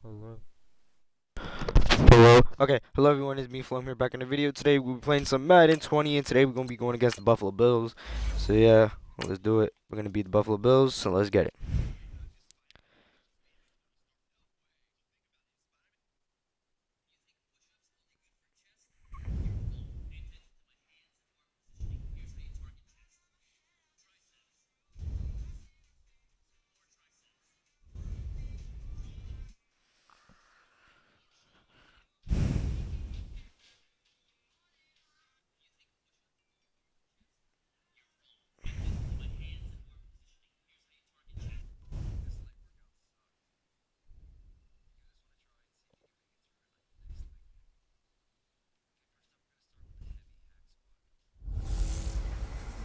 Hello. Hello. Okay. Hello, everyone. It's me, Flo. I'm here back in the video. Today we'll be playing some Madden 20, and today we're gonna be going against the Buffalo Bills. So yeah, let's do it. We're gonna beat the Buffalo Bills. So let's get it.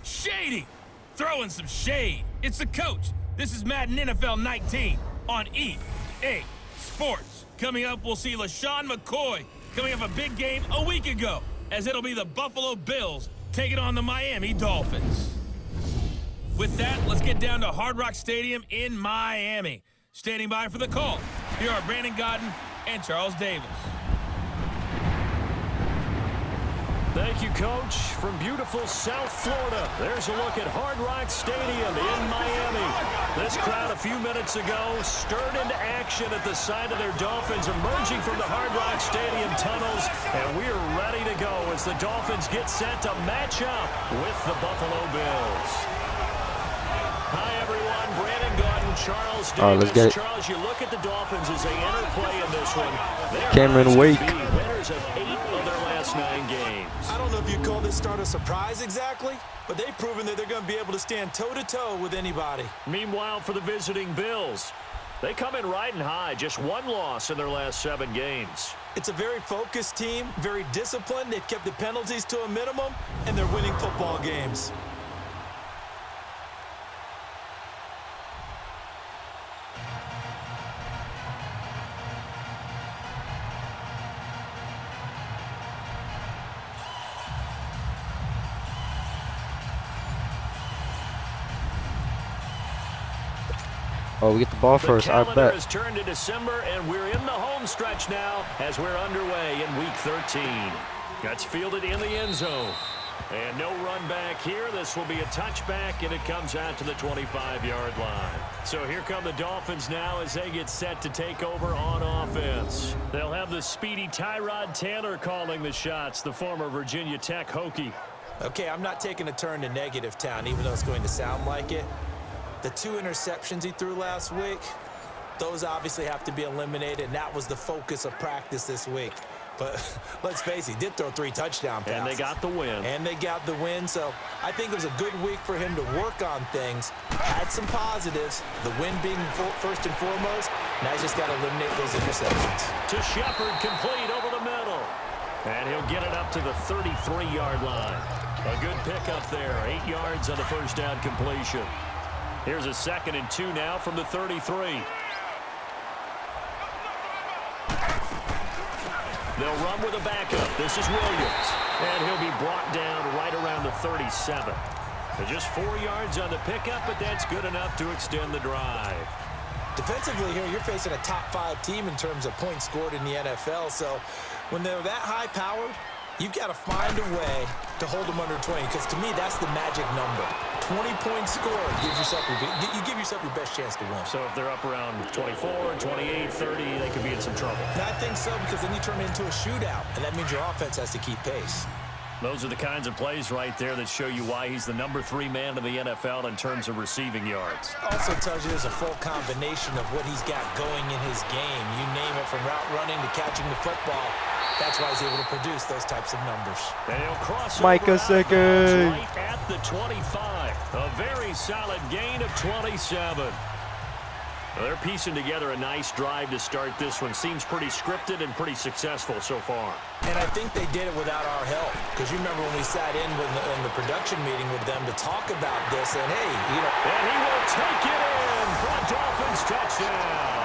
Shady! Throwing some shade. It's the coach. This is Madden NFL 19 on EA Sports. Coming up, we'll see LaShawn McCoy coming off a big game a week ago, as it'll be the Buffalo Bills taking on the Miami Dolphins. With that, let's get down to Hard Rock Stadium in Miami. Standing by for the call, here are Brandon Godden and Charles Davis. Thank you, Coach. From beautiful South Florida, there's a look at Hard Rock Stadium in Miami. This crowd a few minutes ago stirred into action at the side of their Dolphins emerging from the Hard Rock Stadium tunnels, and we are ready to go as the Dolphins get set to match up with the Buffalo Bills. Hi, everyone. Brandon Godden, Charles Davis. All right, let's get it. Charles, you look at the Dolphins as they enter play in this one. They're Cameron Wake. winners of 8 of their last 9 games. I don't know if you call this start a surprise exactly, but they've proven that they're going to be able to stand toe-to-toe with anybody. Meanwhile, for the visiting Bills, they come in riding high, just 1 loss in their last 7 games. It's a very focused team, very disciplined. They've kept the penalties to a minimum, and they're winning football games. Oh, we get the ball first. The I calendar bet. has turned to December, and we're in the home stretch now as we're underway in Week 13. That's fielded in the end zone. And no run back here. This will be a touchback, and it comes out to the 25-yard line. So here come the Dolphins now as they get set to take over on offense. They'll have the speedy Tyrod Taylor calling the shots, the former Virginia Tech Hokie. Okay, I'm not taking a turn to negative town, even though it's going to sound like it. The 2 interceptions he threw last week, those obviously have to be eliminated, and that was the focus of practice this week. But let's face it, he did throw 3 touchdown passes. And they got the win. And they got the win, so I think it was a good week for him to work on things. Had some positives, the win being first and foremost. Now he's just got to eliminate those interceptions. To Shepard, complete over the middle. And he'll get it up to the 33-yard line. A good pickup there, 8 yards on the first down completion. Here's a 2nd and 2 now from the 33. They'll run with a backup. This is Williams. And he'll be brought down right around the 37. So just 4 yards on the pickup, but that's good enough to extend the drive. Defensively here, you're facing a top 5 team in terms of points scored in the NFL. So when they're that high-powered, you've got to find a way to hold them under 20, because to me, that's the magic number. 20 points scored gives yourself you give yourself your best chance to win. So if they're up around 24, 28, 30, they could be in some trouble. And I think so, because then you turn it into a shootout, and that means your offense has to keep pace. Those are the kinds of plays right there that show you why he's the number 3 man in the NFL in terms of receiving yards. Also tells you there's a full combination of what he's got going in his game. You name it, from route running to catching the football. That's why he's able to produce those types of numbers. And he'll cross Micah over second. right at the 25. A very solid gain of 27. Well, they're piecing together a nice drive to start this one. Seems pretty scripted and pretty successful so far. And I think they did it without our help. Because you remember when we sat in the production meeting with them to talk about this, and hey, you know. And he will take it in for a Dolphins touchdown.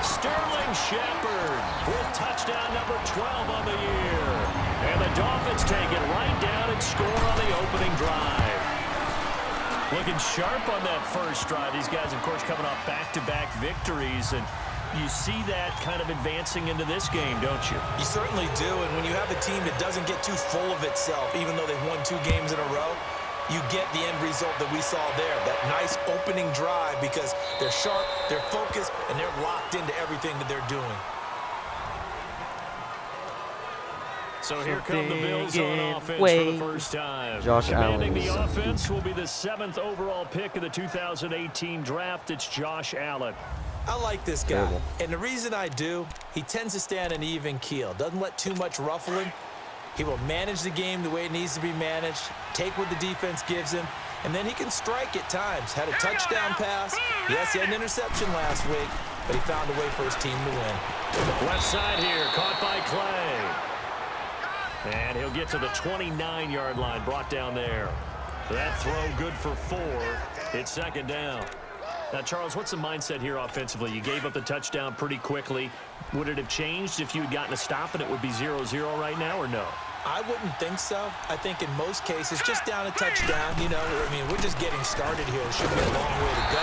Sterling Shepard with touchdown number 12 on the year. And the Dolphins take it right down and score on the opening drive. Looking sharp on that first drive. These guys, of course, coming off back-to-back victories. And You see that kind of advancing into this game, don't you? You certainly do, and when you have a team that doesn't get too full of itself, even though they've won 2 games in a row, you get the end result that we saw there, that nice opening drive, because they're sharp, they're focused, and they're locked into everything that they're doing. So here come the Bills on offense for the first time. Josh Commanding Allen. the offense will be the 7th overall pick of the 2018 draft. It's Josh Allen. I like this guy, and the reason I do, he tends to stand an even keel, doesn't let too much ruffling. He will manage the game the way it needs to be managed, take what the defense gives him, and then he can strike at times. Had a touchdown pass. Yes, he had an interception last week, but he found a way for his team to win. Left side here, caught by Clay. And he'll get to the 29-yard line, brought down there. That throw good for 4. It's second down. Now, Charles, what's the mindset here offensively? You gave up the touchdown pretty quickly. Would it have changed if you had gotten a stop and it would be 0-0 right now, or no? I wouldn't think so. I think in most cases, just down a touchdown, you know, I mean, we're just getting started here. It should be a long way to go.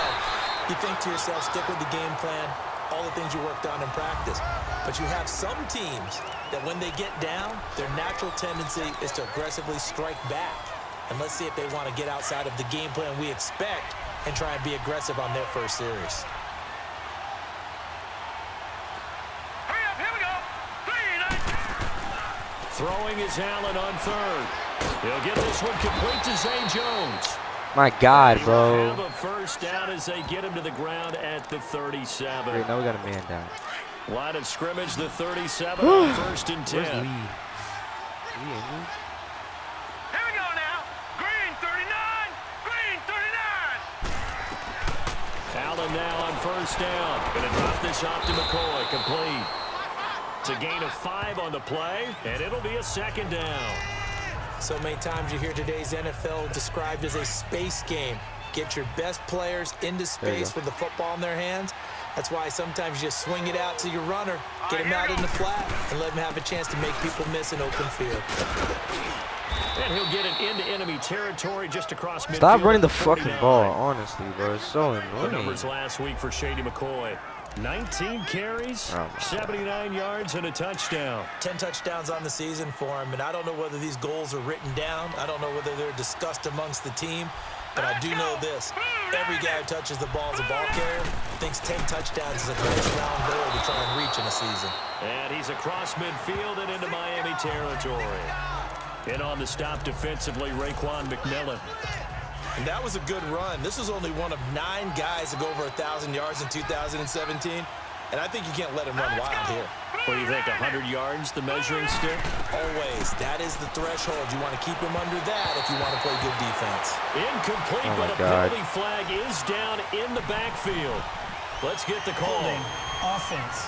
You think to yourself, stick with the game plan, all the things you worked on in practice. But you have some teams that when they get down, their natural tendency is to aggressively strike back. And let's see if they want to get outside of the game plan we expect and try and be aggressive on their first series. Hurry up, here we go. 3, 9. Throwing is Allen on 3rd. He'll get this one complete to Zay Jones. My God, He'll bro. have a first down as they get him to the ground at the 37. Wait, now we got a man down. Line of scrimmage, the 37 on 1st and 10. Where's Lee? Here we go now. Green 39. Green 39. Allen now on 1st down. Going to drop this off to McCoy. Complete. It's a gain of 5 on the play, and it'll be a second down. So many times you hear today's NFL described as a space game. Get your best players into space with the football in their hands. That's why sometimes you just swing it out to your runner, get him out in the flat, and let him have a chance to make people miss an open field. And he'll get it into enemy territory just across midfield. Stop running the fucking ball, honestly, bro. It's so The annoying. numbers last week for Shady McCoy. 19 carries, 79 yards, and a touchdown. 10 touchdowns on the season for him, and I don't know whether these goals are written down. I don't know whether they're discussed amongst the team, but I do know this. Every guy who touches the ball as a ball carrier thinks 10 touchdowns is a nice round goal to try and reach in a season. And he's across midfield and into Miami territory. In on the stop defensively, Raekwon McMillan. And that was a good run. This was only one of 9 guys to go over 1,000 yards in 2017, and I think you can't let him run wild here. What do you think, 100 yards, the measuring stick? Always. That is the threshold. You want to keep him under that if you want to play good defense. Incomplete, Oh my but a God. penalty flag is down in the backfield. Let's get the call. Offense.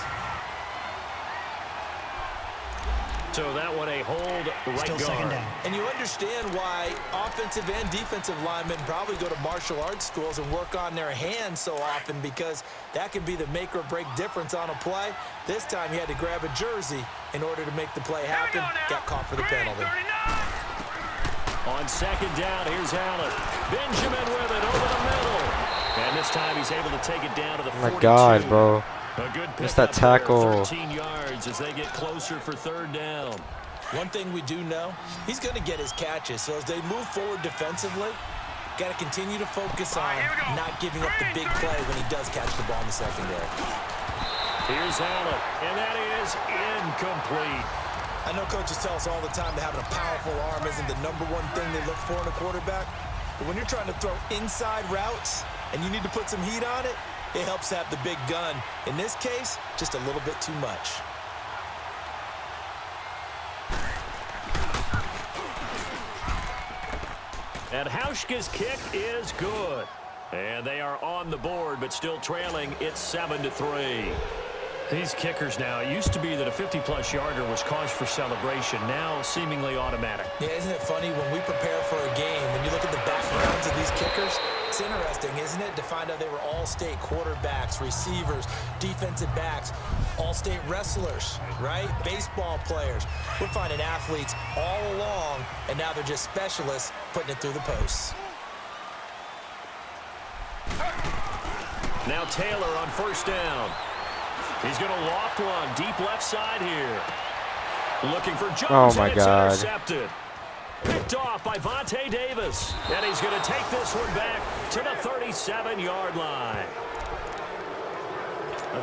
So that one a hold right Still second guard. down. And you understand why offensive and defensive linemen probably go to martial arts schools and work on their hands so often, because that can be the make or break difference on a play. This time he had to grab a jersey in order to make the play happen. Got caught for the penalty. On second down, here's Allen. Benjamin with it over the middle. And this time he's able to take it down to the 42. Oh my God, bro. A good Missed that pickup there, tackle. 13 yards as they get closer for third down. One thing we do know, he's going to get his catches. So as they move forward defensively, got to continue to focus on not giving up the big play when he does catch the ball in the secondary. Here's Allen, and that is incomplete. I know coaches tell us all the time that having a powerful arm isn't the #1 thing they look for in a quarterback. But when you're trying to throw inside routes and you need to put some heat on it, it helps have the big gun. In this case, just a little bit too much. And Hauschka's kick is good. And they are on the board, but still trailing. It's 7-3. These kickers now, it used to be that a 50-plus yarder was cause for celebration. Now seemingly automatic. Yeah, isn't it funny when we prepare for a game, when you look at the backgrounds of these kickers, it's interesting, isn't it, to find out they were all-state quarterbacks, receivers, defensive backs, all-state wrestlers, right? Baseball players. We're finding athletes all along, and now they're just specialists putting it through the posts. Now Taylor on first down. He's going to loft one deep left side here. Looking for Jones. Oh my and it's God. Intercepted. Picked off by Vontae Davis. And he's going to take this one back to the 37-yard line.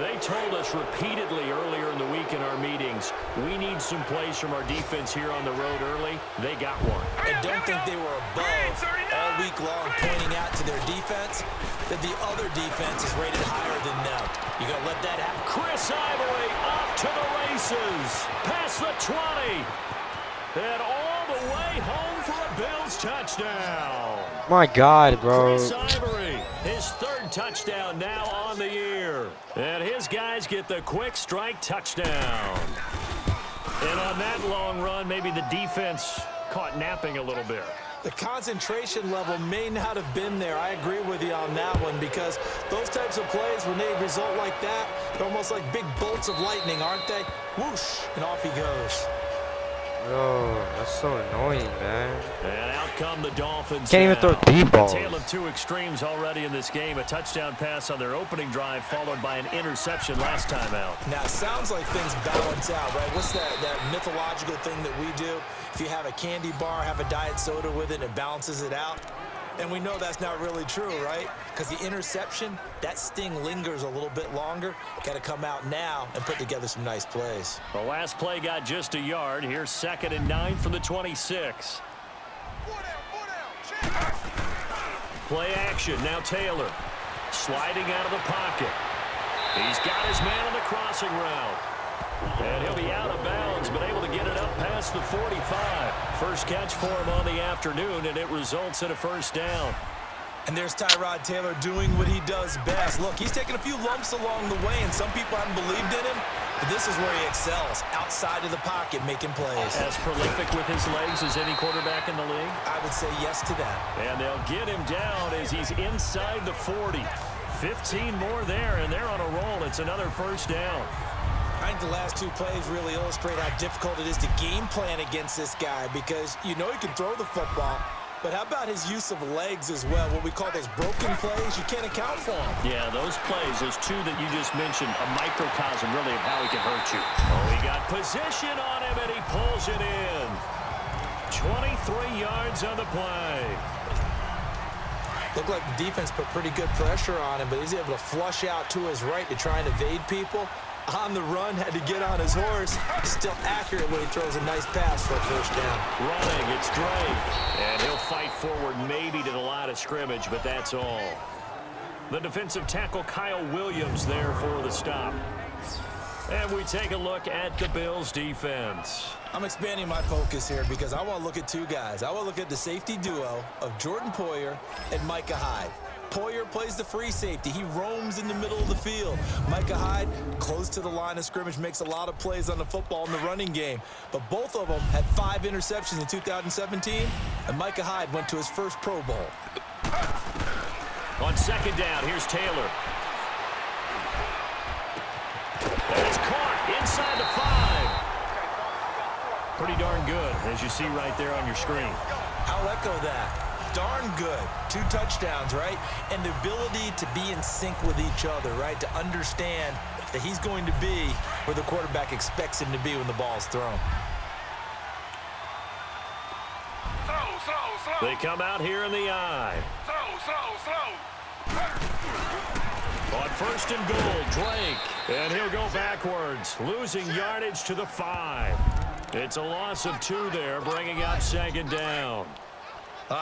They told us repeatedly earlier in the week in our meetings, we need some plays from our defense here on the road early. They got one. I don't think they were above all week long pointing out to their defense that the other defense is rated higher than them. You gonna let that happen? Chris Ivory off to the races. Past the 20. And all the way home for a Bills touchdown. My God, bro. Chris Ivory, his third touchdown now on the year. And his guys get the quick strike touchdown. And on that long run, maybe the defense caught napping a little bit. The concentration level may not have been there. I agree with you on that one because those types of plays, when they result like that, they're almost like big bolts of lightning, aren't they? Whoosh, and off he goes. Oh, that's so annoying, man. And out come the Dolphins. Can't even throw deep balls. A tale of two extremes already in this game. A touchdown pass on their opening drive, followed by an interception last time out. Now, it sounds like things balance out, right? What's that mythological thing that we do? If you have a candy bar, have a diet soda with it, it balances it out. And we know that's not really true, right? Because the interception, that sting lingers a little bit longer. Got to come out now and put together some nice plays. The last play got just a yard. Here's 2nd and 9 from the 26. Play action. Now Taylor sliding out of the pocket. He's got his man on the crossing route. And he'll be out of bounds, but able to get it up past the 45. First catch for him on the afternoon, and it results in a first down. And there's Tyrod Taylor doing what he does best. Look, he's taken a few lumps along the way, and some people haven't believed in him. But this is where he excels, outside of the pocket, making plays. As prolific with his legs as any quarterback in the league? I would say yes to that. And they'll get him down as he's inside the 40. 15 more there, and they're on a roll. It's another first down. I think the last two plays really illustrate how difficult it is to game plan against this guy because you know he can throw the football, but how about his use of legs as well? What we call those broken plays, you can't account for them. Yeah, those plays, those two that you just mentioned, a microcosm really of how he can hurt you. Oh, he got position on him, and he pulls it in. 23 yards on the play. Looked like the defense put pretty good pressure on him, but he's able to flush out to his right to try and evade people. On the run, had to get on his horse. Still accurate when he throws a nice pass for a first down. Running, it's Drake. And he'll fight forward maybe to the line of scrimmage, but that's all. The defensive tackle Kyle Williams there for the stop. And we take a look at the Bills defense. I'm expanding my focus here because I want to look at two guys. I want to look at the safety duo of Jordan Poyer and Micah Hyde. Poyer plays the free safety. He roams in the middle of the field. Micah Hyde, close to the line of scrimmage, makes a lot of plays on the football in the running game. But both of them had 5 interceptions in 2017, and Micah Hyde went to his first Pro Bowl. On second down, here's Taylor. And it's caught inside the 5. Pretty darn good, as you see right there on your screen. I'll echo that. Darn good. 2 touchdowns, right? And the ability to be in sync with each other, right? To understand that he's going to be where the quarterback expects him to be when the ball's thrown. They come out here in the eye. On first and goal, Drake. And he'll go backwards, losing yardage to the 5. It's a loss of 2 there, bringing up second down.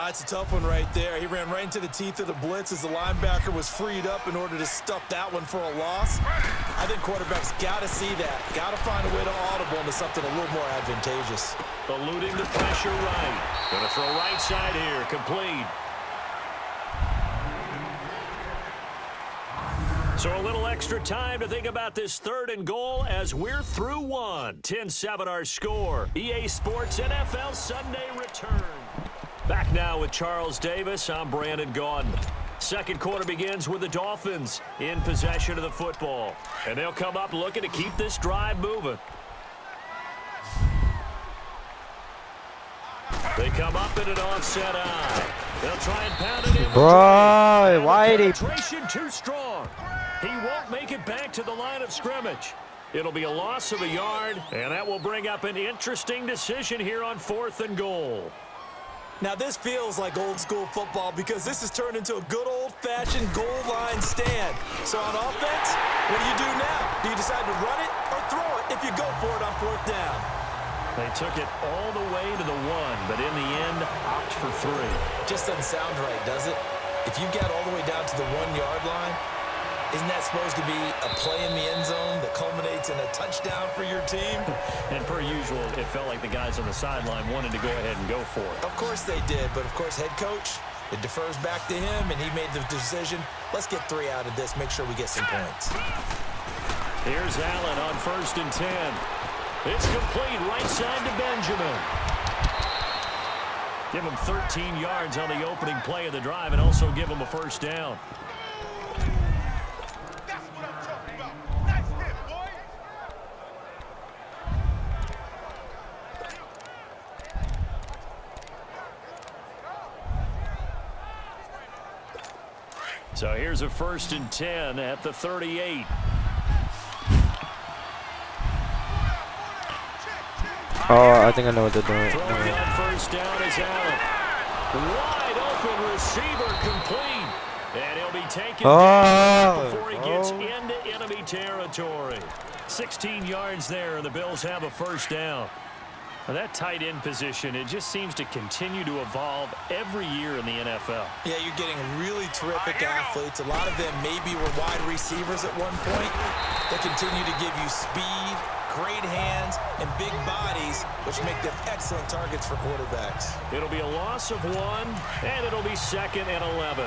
It's a tough one right there. He ran right into the teeth of the blitz as the linebacker was freed up in order to stuff that one for a loss. I think quarterbacks got to see that. Got to find a way to audible into something a little more advantageous. Eluding the pressure right. Going to throw right side here. Complete. So a little extra time to think about this 3rd and goal as we're through 1. 10-7 our score. EA Sports NFL Sunday return. Back now with Charles Davis. I'm Brandon Gaudin. Second quarter begins with the Dolphins in possession of the football. And they'll come up looking to keep this drive moving. They come up in an offset eye. They'll try and pound it in. Bro, why did he... Penetration too strong. down. He won't make it back to the line of scrimmage. It'll be a loss of a yard, and that will bring up an interesting decision here on 4th and goal. Now, this feels like old-school football because this has turned into a good old-fashioned goal line stand. So on offense, what do you do now? Do you decide to run it or throw it if you go for it on 4th down? They took it all the way to the 1, but in the end, opt for 3. Just doesn't sound right, does it? If you get all the way down to the 1-yard line, isn't that supposed to be a play in the end zone that culminates in a touchdown for your team? And per usual, it felt like the guys on the sideline wanted to go ahead and go for it. Of course they did, but of course head coach, it defers back to him, and he made the decision. Let's get 3 out of this, make sure we get some points. Here's Allen on 1st and 10. It's complete right side to Benjamin. Give him 13 yards on the opening play of the drive and also give him a 1st down. So here's a 1st and 10 at the 38. Oh, I think I know what they're doing. Throwing on 1st down is Allen. Wide open receiver complete. And he'll be taken down before he gets into enemy territory. 16 yards there, and the Bills have a 1st down. Now that tight end position, it just seems to continue to evolve every year in the NFL. Yeah, you're getting really terrific athletes. A lot of them maybe were wide receivers at one point. They continue to give you speed, great hands, and big bodies, which make them excellent targets for quarterbacks. It'll be a loss of 1, and it'll be 2nd and 11.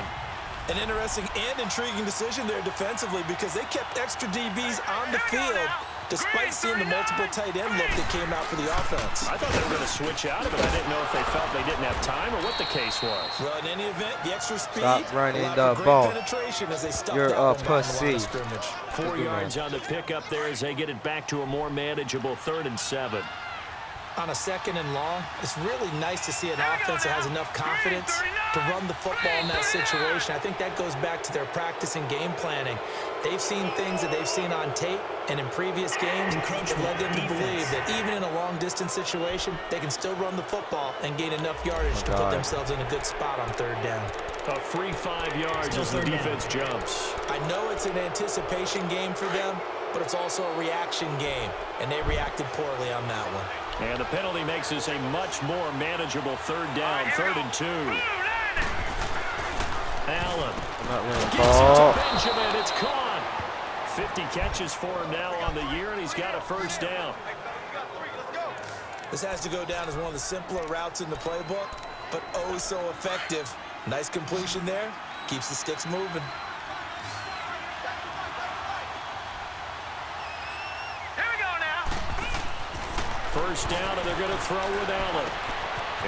An interesting and intriguing decision there defensively because they kept extra DBs on the field despite seeing the multiple tight end look that came out for the offense. I thought they were going to switch out of it. I didn't know if they felt they didn't have time or what the case was. Well, in any event, the extra speed Stop running allowed the for great ball. penetration as they stuffed You're that a one behind the line pussy. of scrimmage. 4 yards on the pickup there as they get it back to a more manageable 3rd and 7. On a 2nd and long, it's really nice to see an offense that has enough confidence to run the football in that situation. I think that goes back to their practice and game planning. They've seen things that they've seen on tape and in previous games that led them to believe that even in a long-distance situation, they can still run the football and gain enough yardage to put themselves in a good spot on 3rd down. A free 5 yards as the defense jumps. I know it's an anticipation game for them, but it's also a reaction game, and they reacted poorly on that one. And the penalty makes this a much more manageable 3rd down, 3rd and 2. Allen. Gives it to Benjamin. It's caught. 50 catches for him now on the year, and he's got a 1st down. This has to go down as one of the simpler routes in the playbook, but oh so effective. Nice completion there. Keeps the sticks moving. First down, and they're going to throw with Allen.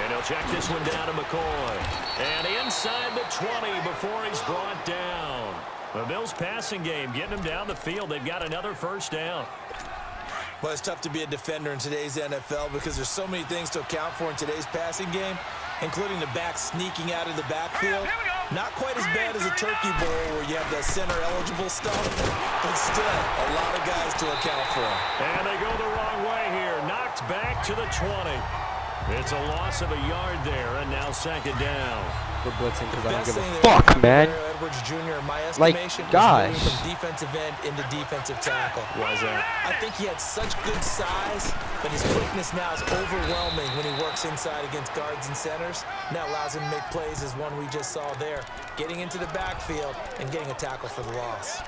And he'll check this one down to McCoy. And inside the 20 before he's brought down. The Bills' passing game getting them down the field. They've got another 1st down. Well, it's tough to be a defender in today's NFL because there's so many things to account for in today's passing game, including the back sneaking out of the backfield. Not quite as bad as a turkey bowl where you have the center-eligible stuff, but still a lot of guys to account for. And they go the wrong way here. Knocked back to the 20. It's a loss of a yard there, and now 2nd down. We're blitzing because I don't give a fuck, man. Edwards Jr., in my Like, estimation, gosh. was moving from defensive end into defensive tackle. Why is that? I think he had such good size, but his quickness now is overwhelming when he works inside against guards and centers. Now allows him to make plays as one we just saw there, getting into the backfield and getting a tackle for the loss.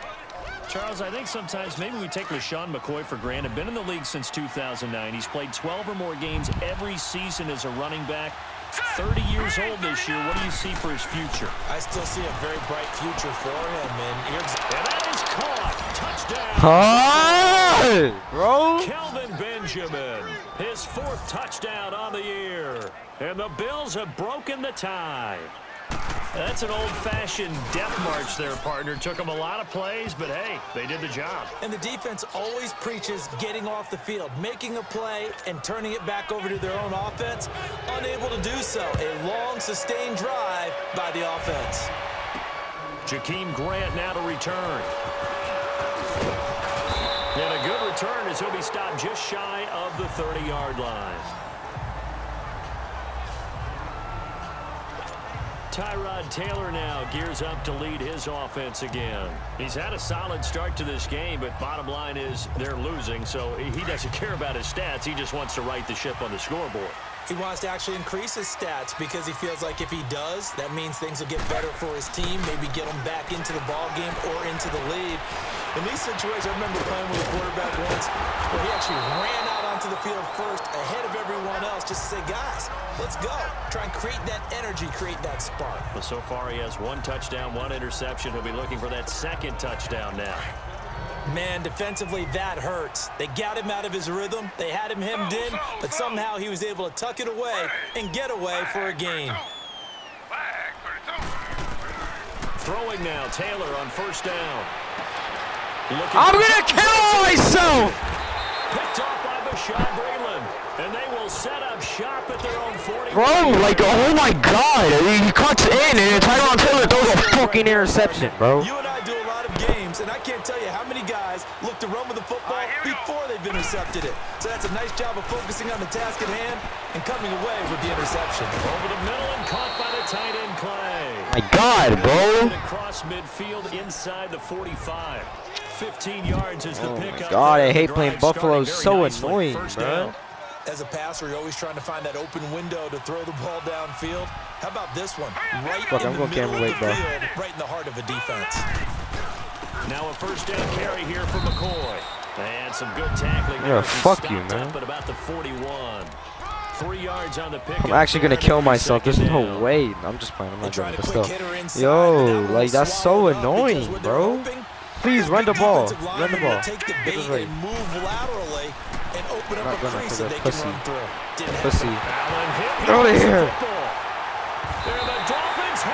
Charles, I think sometimes maybe we take LaShawn McCoy for granted. Been in the league since 2009. He's played 12 or more games every season as a running back. 30 years old this year. What do you see for his future? I still see a very bright future for him, and that is caught. Touchdown. Hi, bro. Kelvin Benjamin, his 4th touchdown on the year. And the Bills have broken the tie. That's an old-fashioned death march there, partner. Took them a lot of plays, but hey, they did the job. And the defense always preaches getting off the field, making a play, and turning it back over to their own offense. Unable to do so. A long, sustained drive by the offense. Jakeem Grant now to return. And a good return as he'll be stopped just shy of the 30-yard line. Tyrod Taylor now gears up to lead his offense again. He's had a solid start to this game, but bottom line is they're losing, so he doesn't care about his stats. He just wants to right the ship on the scoreboard. He wants to actually increase his stats because he feels like if he does, that means things will get better for his team, maybe get them back into the ball game or into the lead. In these situations, I remember playing with a quarterback once where he actually ran out onto the field first ahead of everyone else just to say, guys, let's go. Try and create that energy, create that spark. Well, so far he has 1 touchdown, 1 interception. He'll be looking for that 2nd touchdown now. Man, defensively, that hurts. They got him out of his rhythm. They had him hemmed in, but somehow he was able to tuck it away and get away for a gain. Throwing now, Taylor on 1st down. I'm gonna kill myself! Picked off by Bashaud Breeland, and they will set up shop at their own 40. Bro, like, oh my god, he cuts in and Tyrod Taylor throws a fucking interception, bro. You and I do a lot of games, and I can't tell you how many guys look to run with the football before they've intercepted it. So that's a nice job of focusing on the task at hand and coming away with the interception. Over the middle and caught by the tight end Clay. My god, bro. Across midfield inside the 45. 15 yards is the pickup. Oh god, I hate playing Buffalo. So annoying, bro. As a passer, you're always trying to find that open window to throw the ball downfield. How about this one? Right in the middle of the field, right in the heart of a defense. Now a 1st down carry here for McCoy. And some good tackling. Yeah, fuck you, man. At about the 41. 3 yards on the pick. I'm actually gonna kill myself. There's no way. I'm just playing. I'm not doing it, but still. Yo, like, that's so annoying, bro. Please run the ball. Run the ball. Take the bait and move laterally and open up a crease that they can run through. Pussy. Get out of here.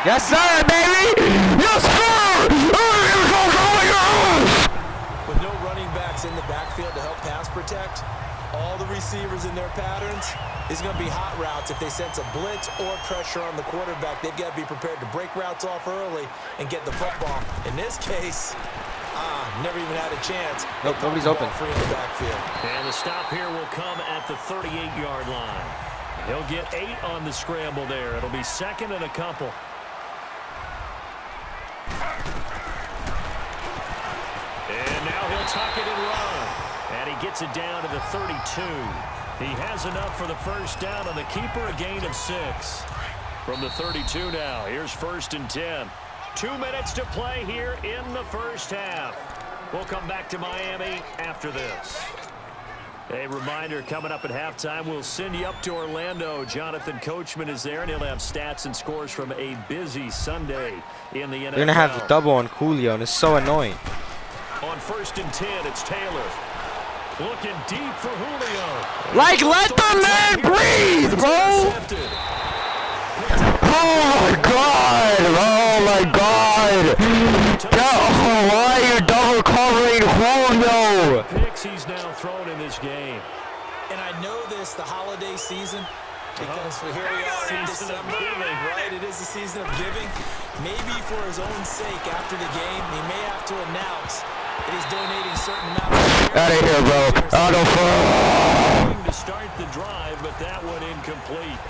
Yes, sir, baby. Yes, sir. Oh my gosh. With no running backs in the backfield to help pass protect, all the receivers in their patterns is going to be hot routes. If they sense a blitz or pressure on the quarterback, they've got to be prepared to break routes off early and get the football. In this case, never even had a chance. Nope, nobody's open. Free in the backfield. And the stop here will come at the 38-yard line. He'll get 8 on the scramble there. It'll be 2nd and a couple. And now he'll tuck it and run. And he gets it down to the 32. He has enough for the 1st down on the keeper, a gain of 6. From the 32 now, here's 1st and 10. 2 minutes to play here in the 1st half. We'll come back to Miami after this. A reminder, coming up at halftime, we'll send you up to Orlando. Jonathan Coachman is there, and he'll have stats and scores from a busy Sunday in the NFL. They're going to have the double on Julio, and it's so annoying. On 1st and 10, it's Taylor. Looking deep for Julio. Like, let the man breathe, bro! Oh my god! Oh my god! Oh, why are you double covering Julio? Picks he's now thrown in this game. And I know this, the holiday season, because here we are in December, right? It is the season of giving. Maybe for his own sake, after the game, he may have to announce that he's donating certain amounts. Out of here, bro. Out of here. To start the drive, but that one incomplete.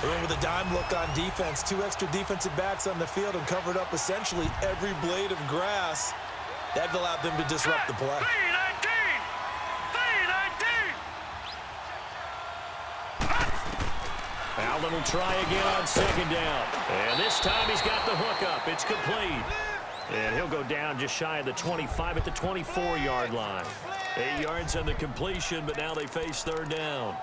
And with a dime look on defense, 2 extra defensive backs on the field and covered up essentially every blade of grass. That allowed them to disrupt the play. Allen will try again on 2nd down. And this time he's got the hook up. It's complete. And he'll go down just shy of the 25 at the 24-yard line. 8 yards on the completion, but now they face 3rd down.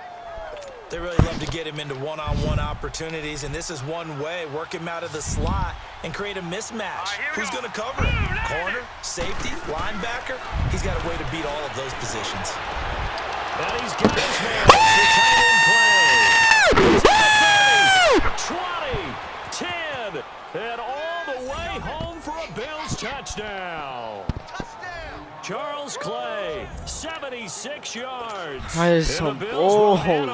They really love to get him into one-on-one opportunities, and this is one way. Work him out of the slot and create a mismatch. Who's going to cover him? Corner, safety, linebacker? He's got a way to beat all of those positions. And he's got his man. The tight end play. 20, 10, and all the way home for a Bills touchdown. Charles Clay, 76 yards. That is so bullshit.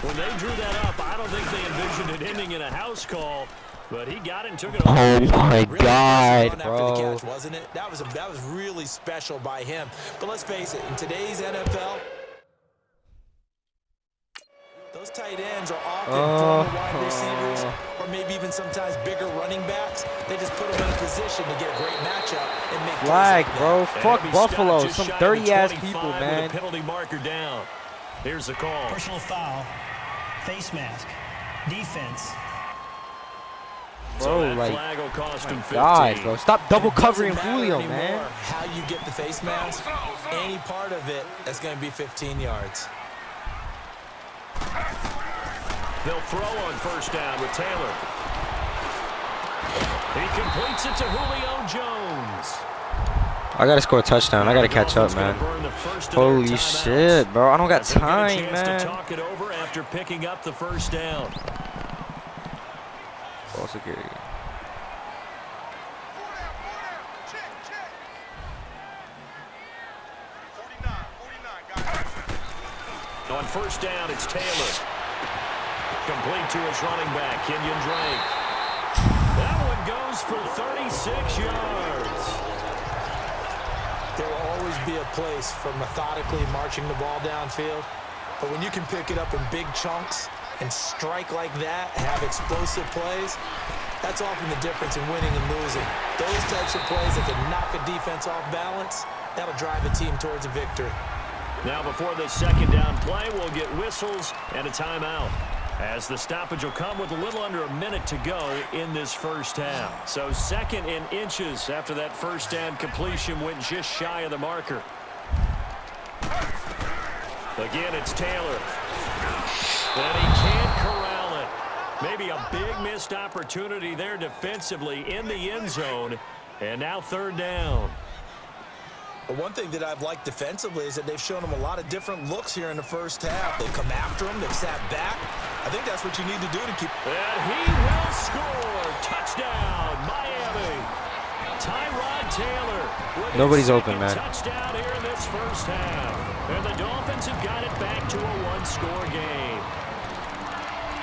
When they drew that up, I don't think they envisioned it ending in a house call. But he got it and took it Oh over. my Really God, impressive run after the bro. catch, wasn't it? That was really special by him. But let's face it, in today's NFL, those tight ends are often former wide receivers or maybe even sometimes bigger running backs. They just put them in a position to get a great matchup and make Flag, plays like bro. that. Fuck And he Buffalo. stopped just Some shy of dirty the ass 25 people, with man. a penalty marker down. Here's the call. Personal foul, face mask, defense. So Bro, that like, flag will cost him 15. God, bro. Stop double It doesn't covering matter Julio, anymore man. how you get the face mask, any part of it, that's going to be 15 yards. They'll throw on first down with Taylor. He completes it to Julio Jones. I gotta score a touchdown. I gotta catch up, man. Holy shit, bro. I don't got time, To man. talk it over after picking up the first down. Ball security. On first down, it's Taylor. Complete to his running back, Kenyon Drake. That one goes for 36 yards. There will always be a place for methodically marching the ball downfield, but when you can pick it up in big chunks and strike like that, have explosive plays, that's often the difference in winning and losing. Those types of plays that can knock a defense off balance, that'll drive a team towards a victory. Now before the second down play, we'll get whistles and a timeout, as the stoppage will come with a little under a minute to go in this first half. So second in inches after that first down completion went just shy of the marker. Again, it's Taylor. And he can't corral it. Maybe a big missed opportunity there defensively in the end zone. And now third down. But one thing that I've liked defensively is that they've shown them a lot of different looks here in the first half. They've come after him. They've sat back. I think that's what you need to do to keep. And he will score. Touchdown, Miami. Tyrod Taylor. With Nobody's his open, second man. Touchdown here in this first half. And the Dolphins have got it back to a one-score game.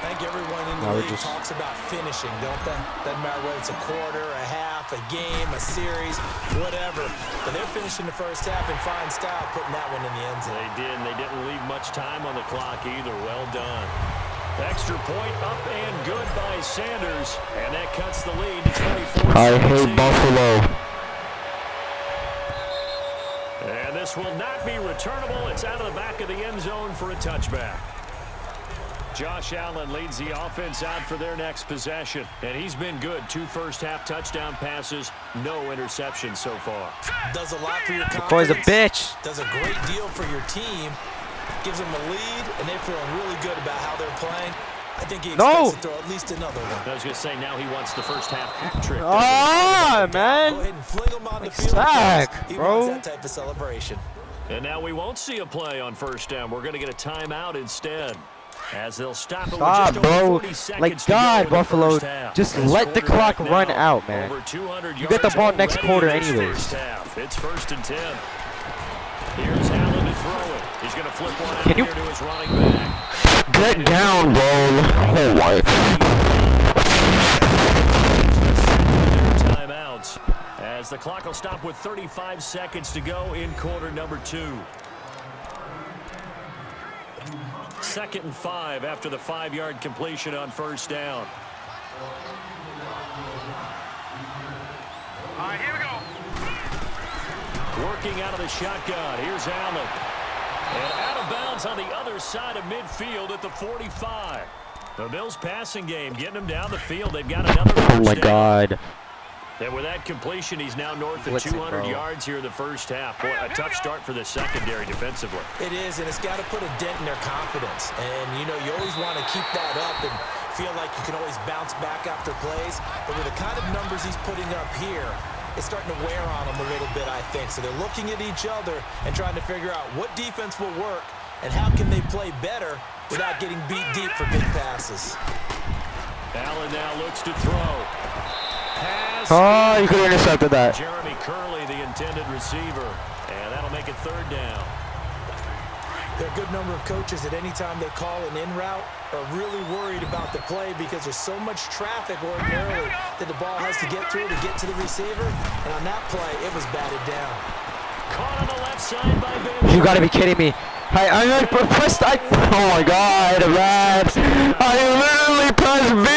I think everyone in the league talks about finishing, don't they? Doesn't matter whether it's a quarter, a half, a game, a series, whatever. But they're finishing the first half in fine style, putting that one in the end zone. They did, and they didn't leave much time on the clock either. Well done. Extra point up and good by Sanders, and that cuts the lead to 24-17. I hate Buffalo. And this will not be returnable. It's out of the back of the end zone for a touchback. Josh Allen leads the offense out for their next possession, and he's been good. 2 first-half touchdown passes, no interceptions so far. Does a lot for your confidence. Boy's a bitch. Does a great deal for your team. Gives them a lead, and they're feeling really good about how they're playing. I think he expects to throw at least another one. I was going to say, now he wants the first-half hat trick. Ah, man. Go ahead and fling him on the field. Sack, He bro. wants that type of celebration. And now we won't see a play on first down. We're going to get a timeout instead, as they'll stop it with just over bro. 40 seconds Like, to go God, in the Buffalo, first half. just This let the clock quarterback run now out, man. over 200 You get the yards ball next already quarter in this anyways. first half. It's 1st and 10. Here's Allen to throw it. He's going to flip one out Can you here to his running back. get down, bro? Oh my. Timeouts, as the clock will stop with 35 seconds to go in quarter number 2. 2nd and 5 after the 5-yard completion on first down. All right, here we go. Working out of the shotgun. Here's Allen. And out of bounds on the other side of midfield at the 45. The Bills passing game getting them down the field. They've got another first Oh my down. God. And with that completion, he's now north of Blitz it, 200 bro. yards here in the first half. Boy, a tough start for the secondary defensively. It is, and it's got to put a dent in their confidence. And, you know, you always want to keep that up and feel like you can always bounce back after plays. But with the kind of numbers he's putting up here, it's starting to wear on them a little bit, I think. So they're looking at each other and trying to figure out what defense will work and how can they play better without getting beat deep for big passes. Allen now looks to throw. Pass. Oh, you could have intercepted that. Jeremy Curley, the intended receiver. And that'll make it 3rd down. There are a good number of coaches that any time they call an in route, are really worried about the play because there's so much traffic ordinarily that the ball has to get through to get to the receiver. And on that play, it was batted down. Caught on the left side by Bailey. You gotta be kidding me. I pressed. Oh my God, man! I literally pressed B.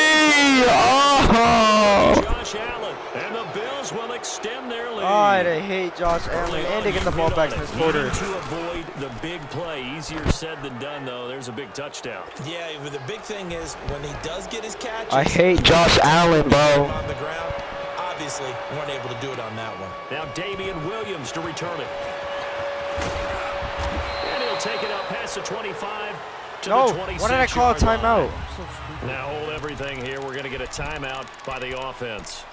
Oh! Josh Allen, and the Bills will extend their lead. I hate Josh Allen and to get the ball back in this quarter. To avoid the big play, easier said than done though. There's a big touchdown. Yeah, but the big thing is when he does get his catches. I hate Josh Allen, bro. On the ground, obviously weren't able to do it on that one. Now Damian Williams to return it. And he'll take it up past the 25 to the 26. Why did I call a timeout? Now hold everything here. We're going to get a timeout by the offense,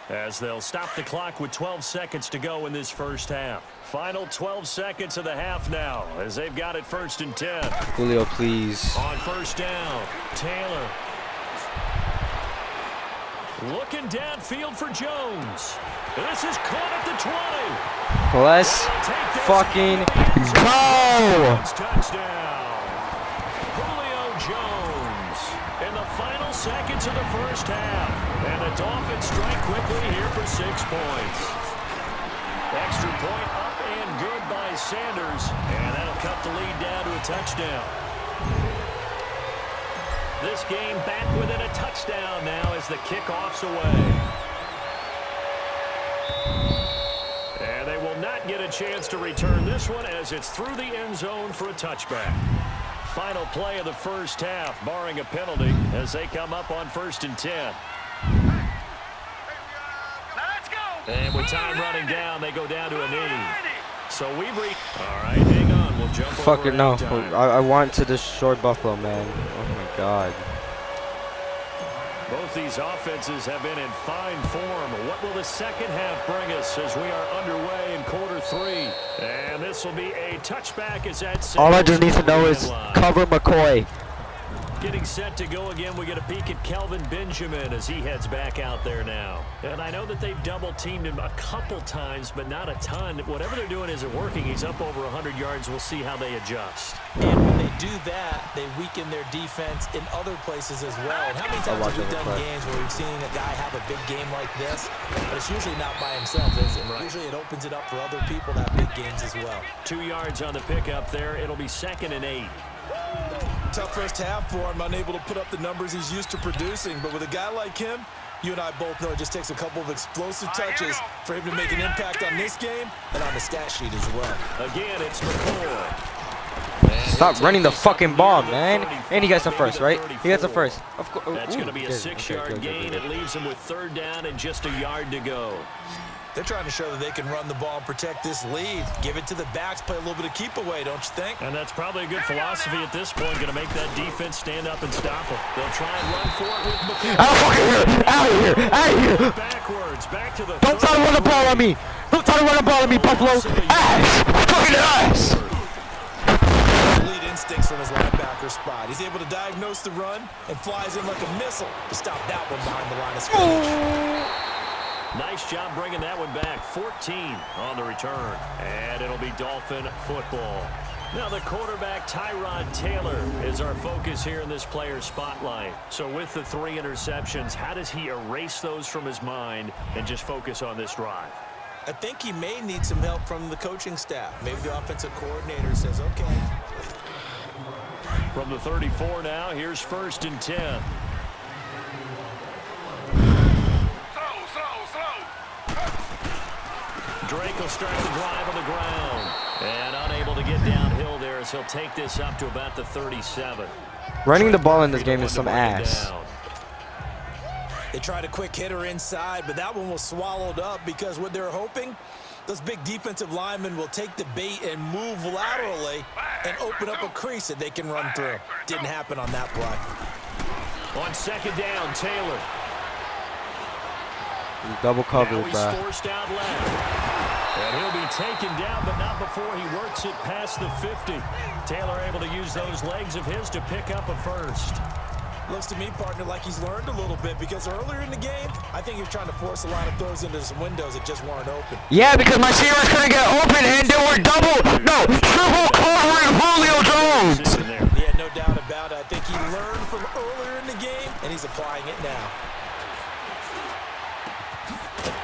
as they'll stop the clock with 12 seconds to go in this first half. Final 12 seconds of the half now, as they've got it 1st and 10. Julio, please. On 1st down, Taylor. Looking downfield for Jones. This is caught at the 20. Let's fucking go! Touchdown. Julio Jones in the final seconds of the first half. And the Dolphins strike quickly here for 6 points. Extra point up and good by Sanders. And that'll cut the lead down to a touchdown. This game back within a touchdown now as the kickoff's away. And they will not get a chance to return this one as it's through the end zone for a touchback. Final play of the first half, barring a penalty, as they come up on 1st and 10. And with time running down, they go down to a knee. So we've reached. All right, hang on. We'll jump Fuck over it, no. halftime. I want to destroy Buffalo, man. Oh my God. Both these offenses have been in fine form. What will the second half bring us as we are underway in quarter 3? And this will be a touchback as that. All I just need to know is cover McCoy. Getting set to go again, we get a peek at Kelvin Benjamin as he heads back out there now. And I know that they've double-teamed him a couple times, but not a ton. Whatever they're doing isn't working. He's up over 100 yards. We'll see how they adjust. And when they do that, they weaken their defense in other places as well. And how many times have we done games where we've seen a guy have a big game like this, but it's usually not by himself, is it? Right. Usually it opens it up for other people to have big games as well. 2 yards on the pickup there. It'll be 2nd and 8. Tough first half for him, unable to put up the numbers he's used to producing. But with a guy like him, you and I both know it just takes a couple of explosive touches for him to make an impact on this game and on the stat sheet as well. Again, it's McCoy. Stop running the fucking ball, man. And he gets the first, right? He gets the first. Of course. That's going to be a 6-yard gain. It leaves him with 3rd down and just a yard to go. They're trying to show that they can run the ball and protect this lead. Give it to the backs, play a little bit of keep away, don't you think? And that's probably a good philosophy at this point. Going to make that defense stand up and stop them. They'll try and run for it with McCoy. Out of here! Out of here! Backwards, back to the. Don't try to run the ball on me! Don't try to run the ball on me, Buffalo! Ass! Fucking ass! Lead instincts from his linebacker spot. He's able to diagnose the run and flies in like a missile to stop that one behind the line of scrimmage. Nice job bringing that one back. 14 on the return. And it'll be Dolphin football. Now the quarterback, Tyrod Taylor, is our focus here in this player spotlight. So with the 3 interceptions, how does he erase those from his mind and just focus on this drive? I think he may need some help from the coaching staff. Maybe the offensive coordinator says, okay. From the 34 now, here's 1st and 10. Drake will start the drive on the ground. And unable to get downhill there as he'll take this up to about the 37. Running the ball in this game is some ass. They tried a quick hitter inside, but that one was swallowed up because what they're hoping, those big defensive linemen will take the bait and move laterally and open up a crease that they can run through. Didn't happen on that play. On 2nd down, Taylor. Double covered, he's bro. Forced out left. And he'll be taken down, but not before he works it past the 50. Taylor able to use those legs of his to pick up a first. Looks to me, partner, like he's learned a little bit because earlier in the game, I think he was trying to force a lot of throws into some windows that just weren't open. Yeah, because my receivers couldn't get open and they were triple covering Julio Jones. Yeah, no doubt about it. I think he learned from he's applying it now.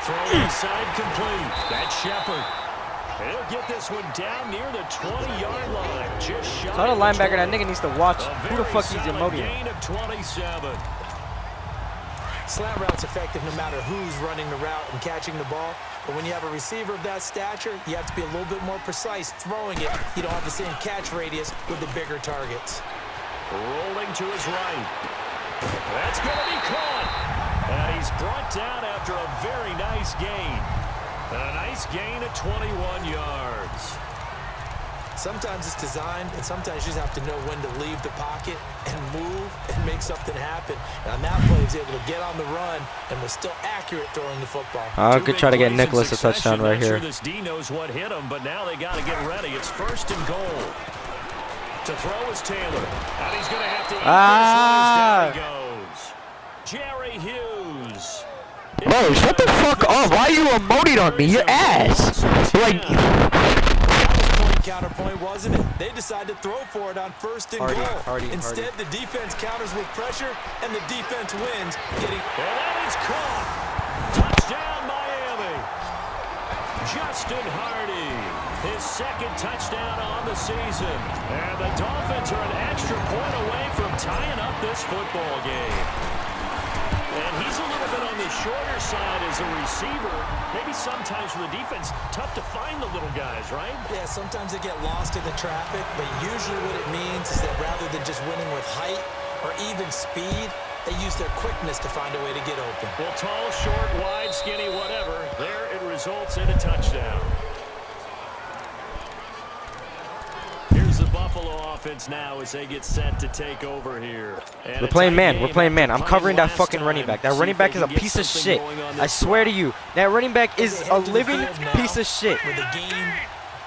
Throw inside complete. That's Shepard. He'll get this one down near the 20-yard line. Just shy. Tell the linebacker that nigga needs to watch who the fuck he's emoting. Gain of 27. Slant route's effective no matter who's running the route and catching the ball. But when you have a receiver of that stature, you have to be a little bit more precise throwing it. You don't have the same catch radius with the bigger targets. Rolling to his right. That's going to be caught. And he's brought down after a very nice gain. A nice gain of 21 yards. Sometimes it's designed, and sometimes you just have to know when to leave the pocket and move and make something happen. And on that play, he was able to get on the run and was still accurate throwing the football. I could try to get Nicholas a touchdown right here. This D knows what hit him, but now they got to get ready. It's 1st and goal. To throw is Taylor. And he's going to have to eat this one as down he goes. Jerry Hughes. Bro, shut the fuck up. Why are you emoting on me? Your ass. Like... Counterpoint, wasn't it? They decided to throw for it on 1st and goal. Instead, the defense counters with pressure, and the defense wins. And that is caught. Touchdown, Miami. Justin Hardy, his 2nd touchdown on the season. And the Dolphins are an extra point away from tying up this football game. And he's a little bit on the shorter side as a receiver. Maybe sometimes for the defense, tough to find the little guys, right? Yeah, sometimes they get lost in the traffic, but usually what it means is that rather than just winning with height or even speed, they use their quickness to find a way to get open. Well, tall, short, wide, skinny, whatever, there it results in a touchdown. Here's the Buffalo offense now as they get set to take over here. And we're playing man. We're playing man. I'm covering that fucking running back. That running back is a piece of shit. I swear to you. That running back is a living piece of shit. With the game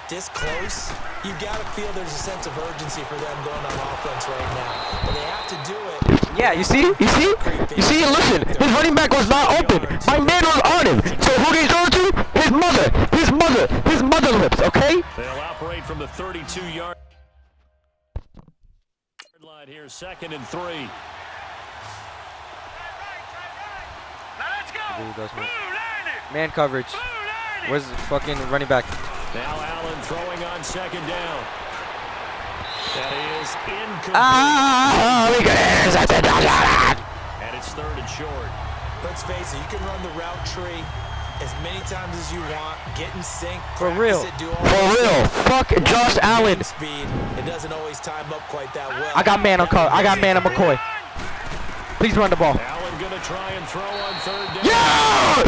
this close, you got to feel there's a sense of urgency for them going on offense right now. But they have to do it. Yeah, you see? You see? You see? Listen, his running back was not open. My man was on him. So who did he throw to? His mother. His mother. His mother lips, okay? They'll operate from the 32-yard line here, 2nd and 3. Man coverage. Where's the fucking running back? Now Allen throwing on 2nd down. That is incomplete. And it's 3rd and short. Let's face it, you can run the route tree as many times as you want, get in sync, for real. It, for real. Fuck Josh Allen. Speed. It doesn't always time up quite that well. I got man on call. I got man on McCoy. Please run the ball. Allen gonna try and throw on 3rd down. Yeah!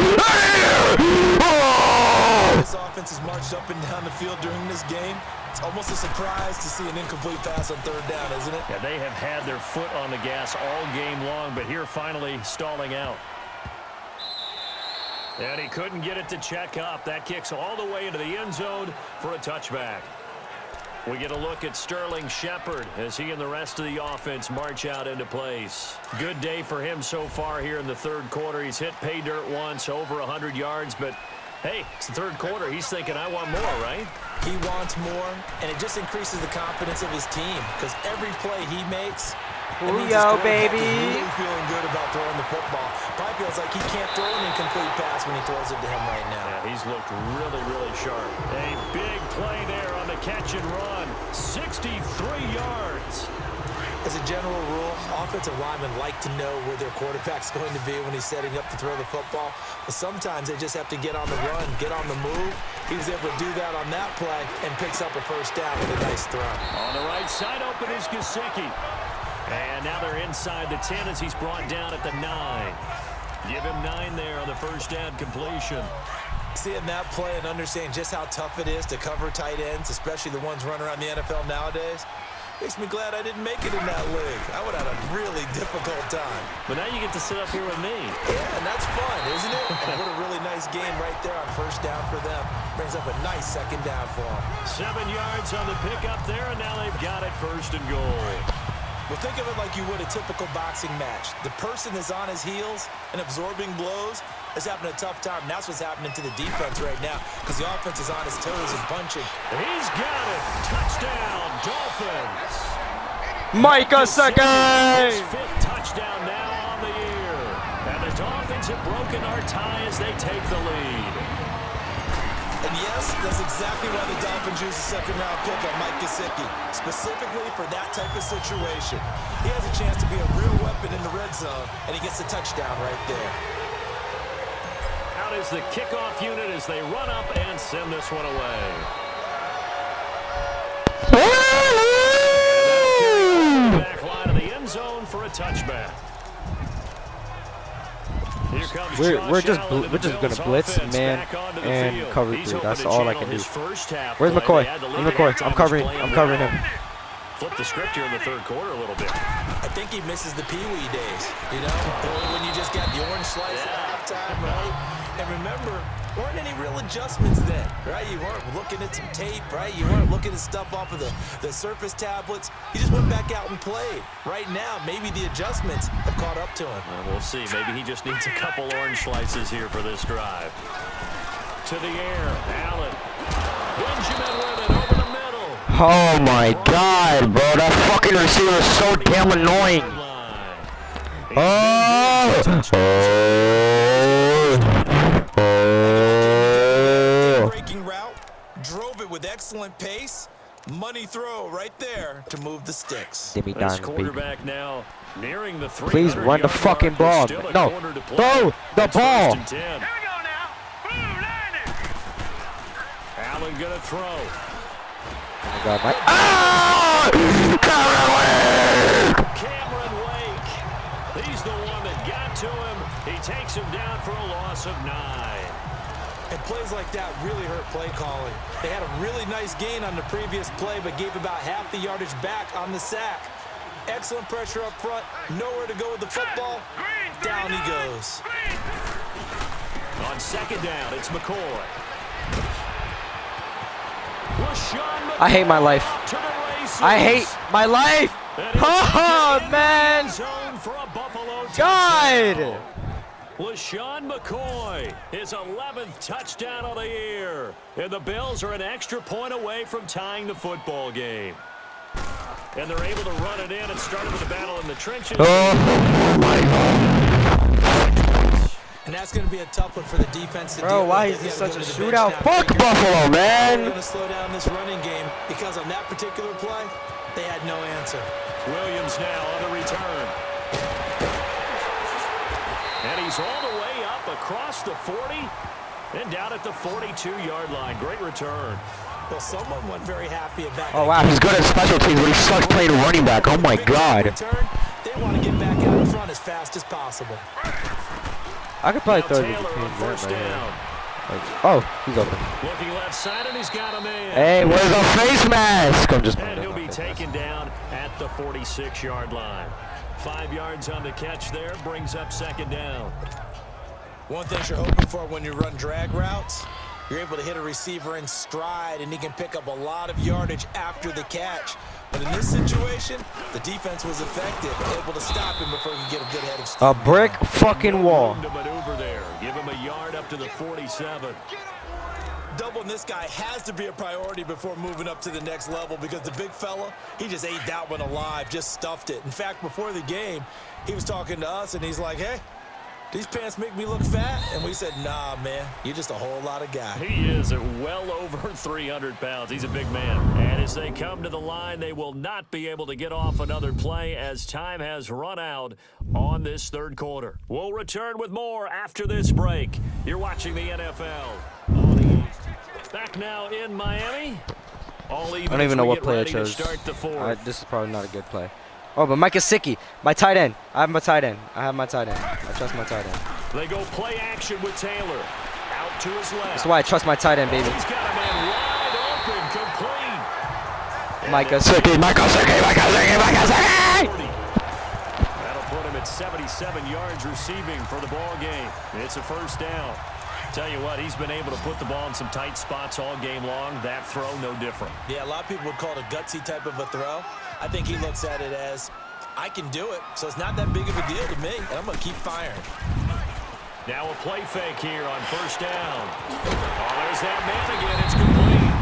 Oh! This offense has marched up and down the field during this game. It's almost a surprise to see an incomplete pass on 3rd down, isn't it? Yeah, they have had their foot on the gas all game long, but here finally stalling out. And he couldn't get it to check up. That kicks all the way into the end zone for a touchback. We get a look at Sterling Shepard as he and the rest of the offense march out into place. Good day for him so far here in the 3rd quarter. He's hit pay dirt once, over 100 yards, but hey, it's the 3rd quarter. He's thinking, I want more, right? He wants more, and it just increases the confidence of his team because every play he makes, Julio, baby. He's really feeling good about throwing the football. Probably feels like he can't throw an incomplete pass when he throws it to him right now. Yeah, he's looked really, really sharp. A big play there on the catch and run. 63 yards. As a general rule, offensive linemen like to know where their quarterback's going to be when he's setting up to throw the football. But sometimes they just have to get on the run, get on the move. He was able to do that on that play and picks up a 1st down with a nice throw. On the right side, open is Gesicki. And now they're inside the 10 as he's brought down at the 9. Give him 9 there on the 1st down completion. Seeing that play and understanding just how tough it is to cover tight ends, especially the ones running around the NFL nowadays, makes me glad I didn't make it in that league. I would have had a really difficult time. But now you get to sit up here with me. Yeah, and that's fun, isn't it? And what a really nice game right there on 1st down for them. Brings up a nice 2nd down for them. 7 yards on the pickup there, and now they've got it 1st and goal. Well, think of it like you would a typical boxing match. The person is on his heels and absorbing blows is having a tough time. And that's what's happening to the defense right now because the offense is on his toes and punching. He's got it. Touchdown, Dolphins. Micah second. 5th touchdown now on the Dolphins have broken our tie as they take the lead. And yes, that's exactly why the Dolphins use a second-round pick on Mike Gesicki, specifically for that type of situation. He has a chance to be a real weapon in the red zone, and he gets a touchdown right there. Out is the kickoff unit as they run up and send this one away. Back line of the end zone for a touchback. Here comes We're just gonna blitz man and cover 3. That's all I can do. Where's McCoy? I'm covering him. Flip the script here in the third quarter a little bit. I think he misses the Pee-wee days, you know, when you just got the orange slice at halftime, right? And remember, weren't any real adjustments then, right? You weren't looking at some tape, right? You weren't looking at stuff off of the surface tablets. You just went back out and played. Right now, maybe the adjustments have caught up to him. Well, we'll see. Maybe he just needs a couple orange slices here for this drive. To the air, Allen. Benjamin with it over the middle. Oh my God, bro! That fucking receiver is so damn annoying. Breaking route, drove it with excellent pace. Money throw right there to move the sticks. Give me This down, quarterback now nearing the 300-yard please run the fucking ball. No, throw the ball. Here we go now. Allen gonna throw. Oh my God, Mike. Ah! Cameron Wake. He's the one that got to him. He takes him down for a loss of 9. And plays like that really hurt play calling. They had a really nice gain on the previous play, but gave about half the yardage back on the sack. Excellent pressure up front. Nowhere to go with the football. Down he goes. On second down, it's McCoy. I hate my life. I hate my life. Oh man, God. LaShawn McCoy, his 11th touchdown of the year. And the Bills are an extra point away from tying the football game. And they're able to run it in and start with the battle in the trenches. Oh my God. And that's going to be a tough one for the defense to Bro, deal why with. is this They such gotta a go to the shootout? bench now. Fuck Buffalo, They're man. going to slow down this running game because on that particular play, they had no answer. Williams now on the return. And he's all the way up across the 40 and down at the 42-yard line. Great return. Well, someone wasn't very happy about Oh wow, he's good at special teams, but he sucks playing running back. Oh my God. Return, they want to get back out in front as fast as possible. I could probably Now throw it Taylor on first down. Oh, he's open. Looking left side, and he's got a man. Hey, where's the face mask? I'm just. And he'll be taken down at the 46-yard line. 5 yards on the catch there, brings up second down. One thing you're hoping for when you run drag routes, you're able to hit a receiver in stride, and he can pick up a lot of yardage after the catch. But in this situation, the defense was effective, able to stop him before he could get a good head of steam. A brick fucking wall. To maneuver there. Give him a yard up to the 47. Doubling this guy has to be a priority before moving up to the next level because the big fella, he just ate that one alive, just stuffed it. In fact, before the game, he was talking to us, and he's like, hey, these pants make me look fat? And we said, nah, man, you're just a whole lot of guy. He is at well over 300 pounds. He's a big man. And as they come to the line, they will not be able to get off another play as time has run out on this third quarter. We'll return with more after this break. You're watching the NFL. Back now in Miami. I don't even know what play I chose. This is probably not a good play. Oh, but Mike Gesicki, my tight end. I have my tight end. I trust my tight end. They go play action with Taylor. Out to his left. That's why I trust my tight end, baby. He's got a man wide open, complete. Mike Gesicki. That'll put him at 77 yards receiving for the ball game. It's a first down. Tell you what, he's been able to put the ball in some tight spots all game long. That throw, no different. Yeah, a lot of people would call it a gutsy type of a throw. I think he looks at it as, I can do it, so it's not that big of a deal to me, and I'm going to keep firing. Now a play fake here on first down. Oh, there's that man again. It's complete.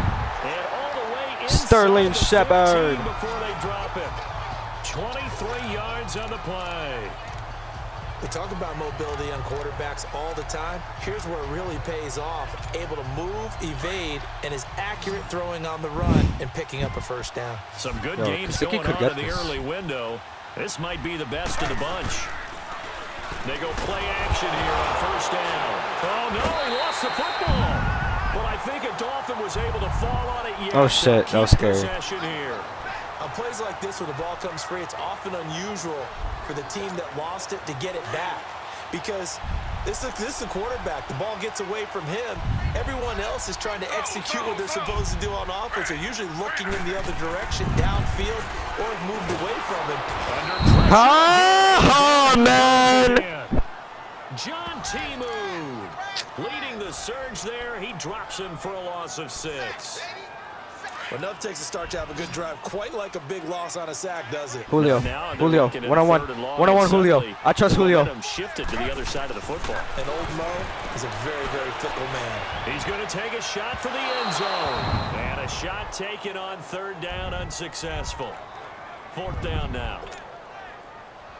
And all the way inside Sterling the Shepard. 15 before they drop it. 23 yards on the play. We talk about mobility on quarterbacks all the time. Here's where it really pays off. Able to move, evade, and is accurate throwing on the run and picking up a first down. Some good games going on in the early window. This might be the best of the bunch. They go play action here on first down. Oh, no, he lost the football. But I think a Dolphin was able to fall on it yet. Oh, shit, that was scary. Here. On plays like this, when the ball comes free, it's often unusual for the team that lost it to get it back. Because this is a quarterback. The ball gets away from him. Everyone else is trying to execute what they're supposed to do on offense. They're usually looking in the other direction, downfield, or have moved away from him. Oh, man! John Timu leading the surge there. He drops him for a loss of 6. But enough takes a start to have a good drive. Quite like a big loss on a sack, does it? Julio, one-on-one, Julio. I trust Julio. Shifted to the other side of the football. And old Mo is a very, very fickle man. He's going to take a shot for the end zone. And a shot taken on third down, unsuccessful. Fourth down now.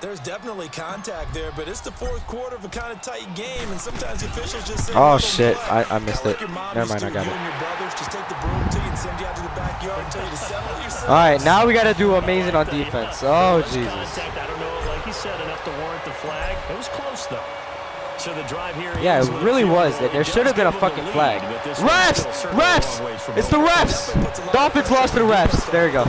There's definitely contact there, but it's the fourth quarter of a kind of tight game, and sometimes officials just say, oh, shit, I missed it. Never mind, I got it. Just take the broom to you and send you out to the backyard and tell you to settle yourself. All right, now we got to do amazing on defense. Oh, Jesus. I don't know, like he said, enough to warrant the flag. It was close, though. So the drive here, yeah, it really was. There should have been a fucking flag. Refs! Refs! It's the refs! Dolphins lost to the refs. There you go.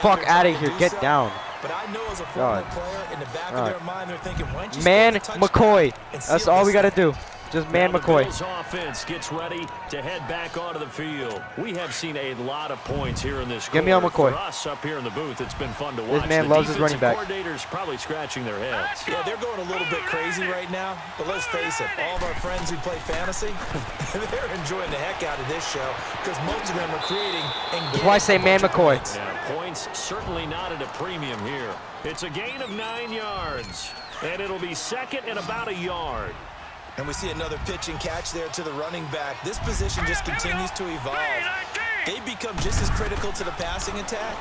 Fuck out of here. Get down. But I know as a former player, in the back of their mind, they're thinking, why don't you man McCoy. That's all we got to do. Just man McCoy. Bills offense gets ready to head back onto the field. We have seen a lot of points here in this. Get me on McCoy. For us up here in the booth, it's been fun to watch. This man loves his running back. Coordinators probably scratching their heads. Yeah, they're going a little bit crazy right now. But let's face it, all of our friends who play fantasy, they're enjoying the heck out of this show because most of them are creating and getting. That's why I say man McCoy. Yeah, points certainly not at a premium here. It's a gain of 9 yards, and it'll be second and about a yard. And we see another pitch and catch there to the running back. This position just continues to evolve. They become just as critical to the passing attack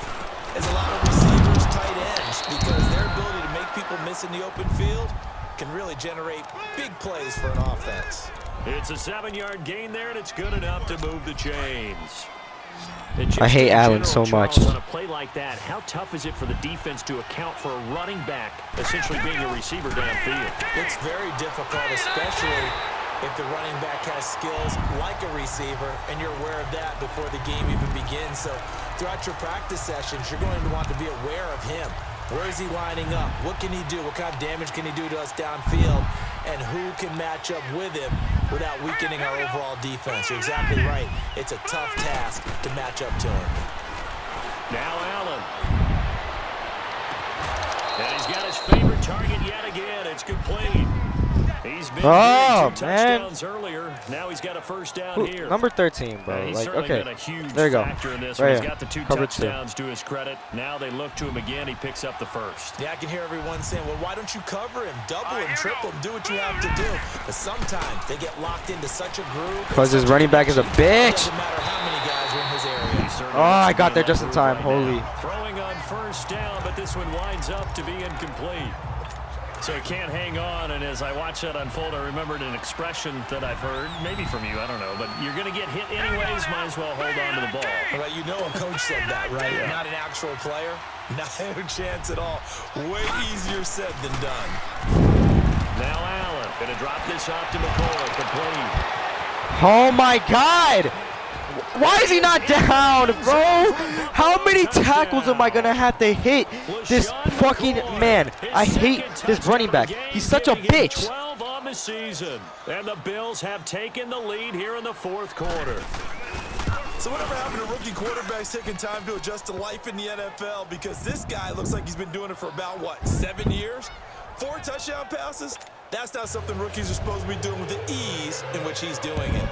as a lot of receivers, tight ends, because their ability to make people miss in the open field can really generate big plays for an offense. It's a 7-yard gain there, and it's good enough to move the chains. I hate Allen so much. On a play like that, how tough is it for the defense to account for a running back essentially being a receiver downfield? It's very difficult, especially if the running back has skills like a receiver, and you're aware of that before the game even begins. So throughout your practice sessions, you're going to want to be aware of him. Where is he lining up? What can he do? What kind of damage can he do to us downfield? And who can match up with him without weakening our overall defense? You're exactly right. It's a tough task to match up to him. Now Allen. And he's got his favorite target yet again. It's complete. He's been two touchdowns earlier. Now he's got a first down here. Number 13, bro. He's like, okay, been a huge there you go. Factor in this. Right He's here. got the 2 Coverage touchdowns to his credit. Now they look to him again. He picks up the first. Yeah, I can hear everyone saying, well, why don't you cover him? Double him, triple him, do what you have to do. But sometimes they get locked into such a groove. Because his running back is a bitch. Doesn't matter how many guys are in his area. Oh, I got there just in time. Holy. Throwing on first down, but this one winds up to be incomplete. So he can't hang on, and as I watch that unfold, I remembered an expression that I've heard, maybe from you, I don't know, but you're going to get hit anyways, might as well hold on to the ball. Well, you know a coach said that, right? Yeah. Not an actual player. Not a chance at all. Way easier said than done. Now Allen going to drop this off to McCoy, complete. Oh, my God. Why is he not down, bro? How many tackles am I going to have to hit this fucking man? I hate this running back. He's such a bitch. 12 on the season, and the Bills have taken the lead here in the fourth quarter. So whatever happened to rookie quarterbacks taking time to adjust to life in the NFL? Because this guy looks like he's been doing it for about, what, 7 years? 4 touchdown passes? That's not something rookies are supposed to be doing with the ease in which he's doing it.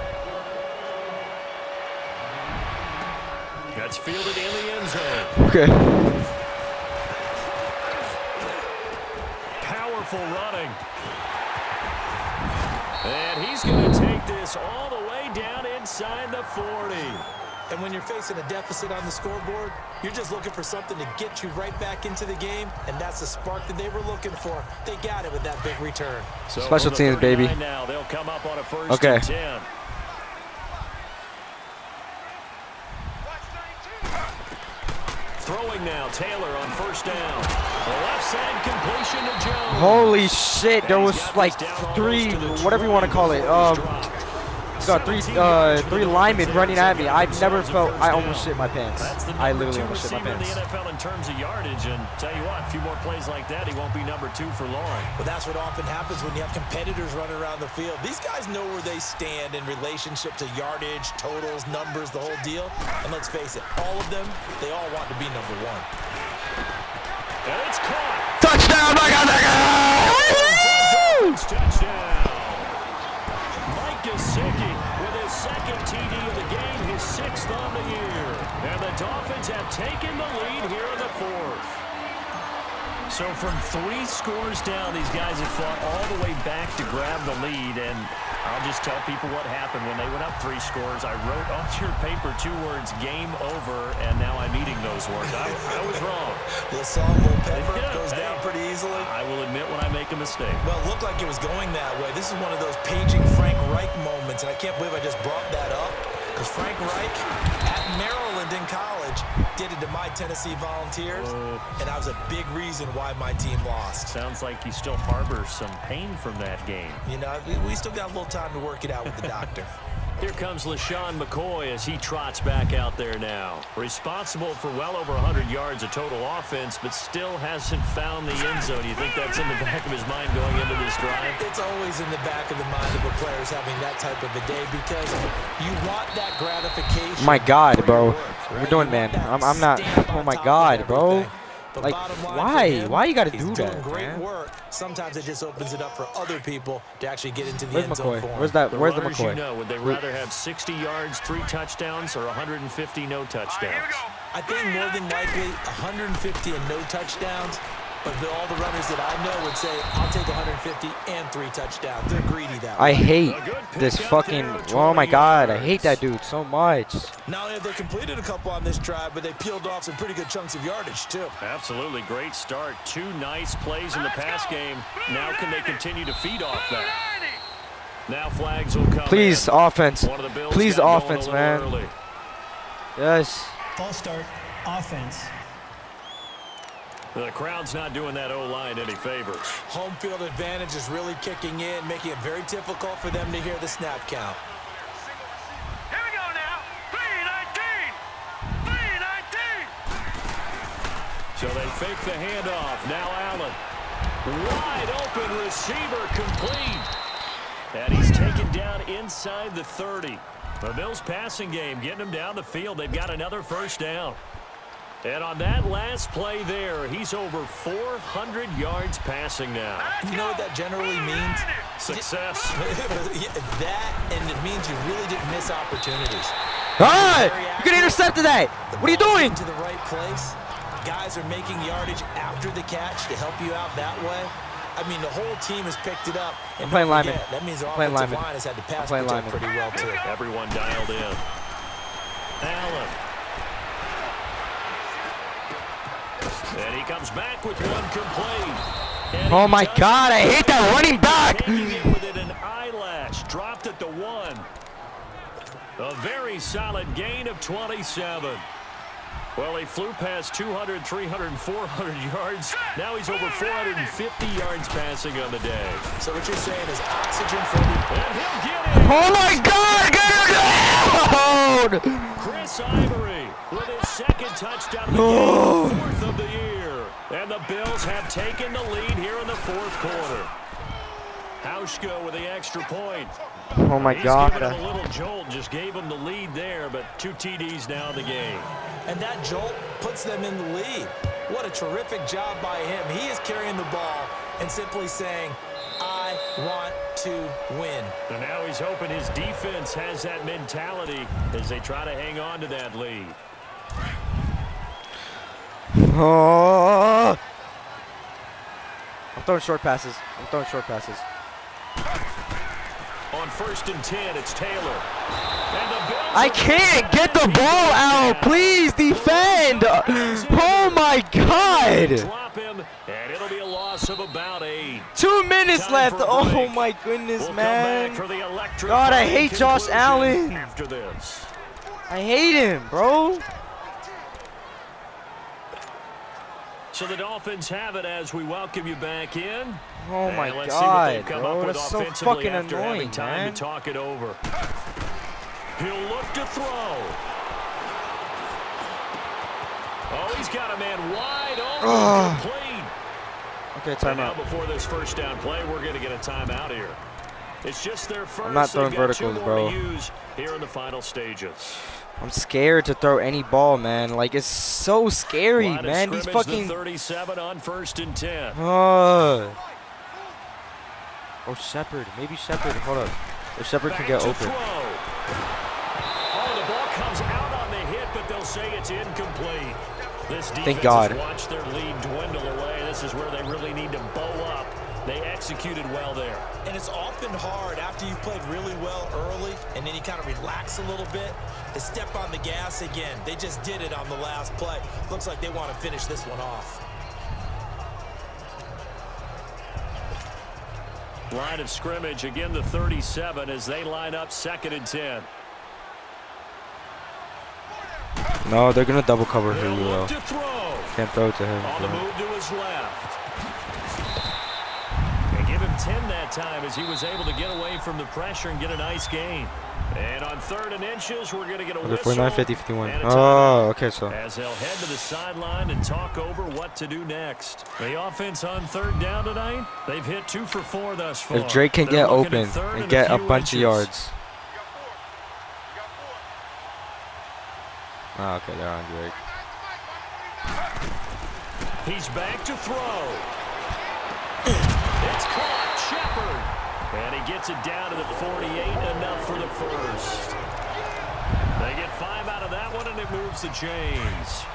That's fielded in the end zone. Okay. Powerful running. And he's going to take this all the way down inside the 40. And when you're facing a deficit on the scoreboard, you're just looking for something to get you right back into the game, and that's the spark that they were looking for. They got it with that big return. So Special teams, baby. Now, they'll come up on a first okay. and 10. Throwing now, Taylor on first down. The left side completion to Jones. Holy shit, there was like 3, whatever you want to call it. Got 3 linemen running at me. I've never felt, I almost shit my pants. I literally almost shit my pants. In the NFL in terms of yardage, and tell you what, a few more plays like that, he won't be number 2 for long. But that's what often happens when you have competitors running around the field. These guys know where they stand in relationship to yardage, totals, numbers, the whole deal. And let's face it, all of them, they all want to be number 1. And it's caught. Touchdown, my God! Touchdown. Gesicki with his second TD of the game, his 6th on the year. And the Dolphins have taken the lead here in the 4th. So from 3 scores down, these guys have fought all the way back to grab the lead. And I'll just tell people what happened when they went up 3 scores. I wrote on your paper 2 words, game over, and now I'm eating those words. I was wrong. Little pepper goes down pretty easily. I will admit when I make a mistake. Well, it looked like it was going that way. This is one of those paging Frank Reich moments, and I can't believe I just brought that up, because Frank Reich at Maryland in college did it to my Tennessee Volunteers, and that was a big reason why my team lost. Sounds like he still harbors some pain from that game. You know, we still got a little time to work it out with the doctor. Here comes LaShawn McCoy as he trots back out there now. Responsible for well over 100 yards of total offense, but still hasn't found the end zone. Do you think that's in the back of his mind going into this drive? It's always in the back of the mind of a player having that type of a day, because you want that gratification. My God, bro. What we're doing, man. I'm not. Oh my God, bro. Like, why you gotta do that, great man? work. Sometimes it just opens it up for other people to actually get into the Where's end zone McCoy? for him. Where's the runners, McCoy? You know, would they rather have 60 yards, 3 touchdowns, or 150 no touchdowns? I think more than likely 150 and no touchdowns. But all the runners that I know would say, I'll take 150 and 3 touchdowns. They're greedy that way. I hate this fucking. Oh my God, I hate that dude so much. Not only have they completed a couple on this drive, but they peeled off some pretty good chunks of yardage too. Absolutely great start. 2 nice plays in the pass game. Now can they continue to feed off that? Now flags will come. Please, in. offense. One of the Bills Please, got going offense, a little man. early. Yes. False start, offense. The crowd's not doing that O-line any favors. Home field advantage is really kicking in, making it very difficult for them to hear the snap count. Here we go now. 3-19. 3-19. So they fake the handoff. Now Allen. Wide open receiver complete. And he's taken down inside the 30. The Bills passing game getting them down the field. They've got another first down. And on that last play there, he's over 400 yards passing now. You know what that generally means? Success. That, and it means you really didn't miss opportunities. Ah! You can intercept that. What are you doing? To the right place. Guys are making yardage after the catch to help you out that way. I mean, the whole team has picked it up. And I'm playing don't lineman. forget, that means the I'm playing offensive lineman. line has had to pass playing protect lineman. pretty well, too. Everyone dialed in. Allen. And he comes back with one complete. And Oh he my does God, I hate that running back. taking it within an eyelash. Dropped at the 1. A very solid gain of 27. Well, he flew past 200, 300, and 400 yards. Now he's over 450 yards passing on the day. So what you're saying is oxygen for the... And he'll get it. Oh my God, get it down! Chris Ivory with his second touchdown of the game, 4th of the year. And the Bills have taken the lead here in the 4th quarter. Hauschka with the extra point. Oh my He's God. given him a little jolt, just gave him the lead there, but 2 TDs now in the game. And that jolt puts them in the lead. What a terrific job by him. He is carrying the ball and simply saying, I want to win. And now he's hoping his defense has that mentality as they try to hang on to that lead. Oh. I'm throwing short passes. On on 1st and 10, it's Taylor. And the Bills I can't get the ball out. Please defend. Oh my God. drop him, and it'll be a loss of about 8. 2 minutes Time left. for a Oh break. my goodness, We'll come man. back for the God, I electrifying hate Josh conclusion Allen. after this. I hate him, bro. So the Dolphins have it as we welcome you back in. Oh my And let's see what they've God, come bro. up with That's so offensively fucking after having annoying, time man. to talk it over. He'll look to throw. Oh, he's got a man wide open, complete. Okay, And now timeout. before this first down play, we're going to get a timeout here. It's just their first. not throwing They've got verticals, 2 more bro. to use here in the final stages. I'm scared to throw any ball, man. Like, it's so scary, Line of man. These scrimmage, fucking. the 37 on 1st and 10. Oh, Shepard. Maybe Shepard. Hold up. If Shepard can Back get to open. throw. Oh, the ball comes out on the hit, but they'll say it's incomplete. This defense God. has watched their lead dwindle away. This is where they really need to bow up. They executed well there. And it's often hard after you've played really well early and then you kind of relax a little bit to step on the gas again. They just did it on the last play. Looks like they want to finish this one off. Line of scrimmage, again the 37 as they line up 2nd and 10. No, they're gonna double cover They'll Julio. look to throw. Can't throw it to him. On the bro. move to his left. They give him 10 that time as he was able to get away from the pressure and get a nice gain. And on 3rd and inches, we're going to get a Okay, whistle. 49, 50, 51. And a Oh, timeout. okay, so. As they'll head to the sideline and talk over what to do next. The offense on 3rd down tonight, they've hit 2 for 4 thus far. If Drake can They're get looking open at 3rd and get a few bunch of inches. yards. Oh, okay, they're on Drake. He's back to throw. It's caught. Shepard. And he gets it down to the 48, enough for the first. They get 5 out of that one, and it moves the chains.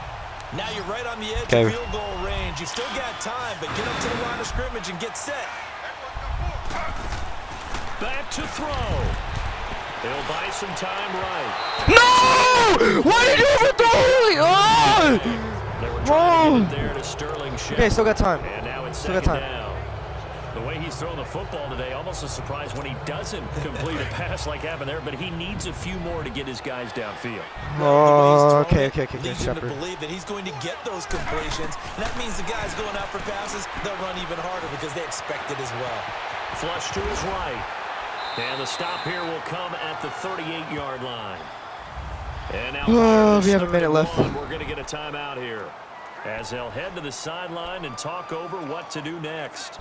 Now you're right on the edge Okay. of field goal range. You've still got time, but get up to the line of scrimmage and get set. Back to throw. He'll buy some time right. No! Why did you overthrow me? Oh! They were trying to get it there to Sterling Shepard. Okay, still got time. And now it's Still got 2nd time. down. The way he's thrown the football today, almost a surprise when he doesn't complete a pass like happened there, but he needs a few more to get his guys downfield. Oh, okay, Leads him to Shepard. believe that he's going to get those completions. And that means the guys going out for passes, they'll run even harder because they expect it as well. Flush to his right. And the stop here will come at the 38-yard line. And now Oh, we have a minute left. We're going to get a timeout here as they'll head to the sideline and talk over what to do next.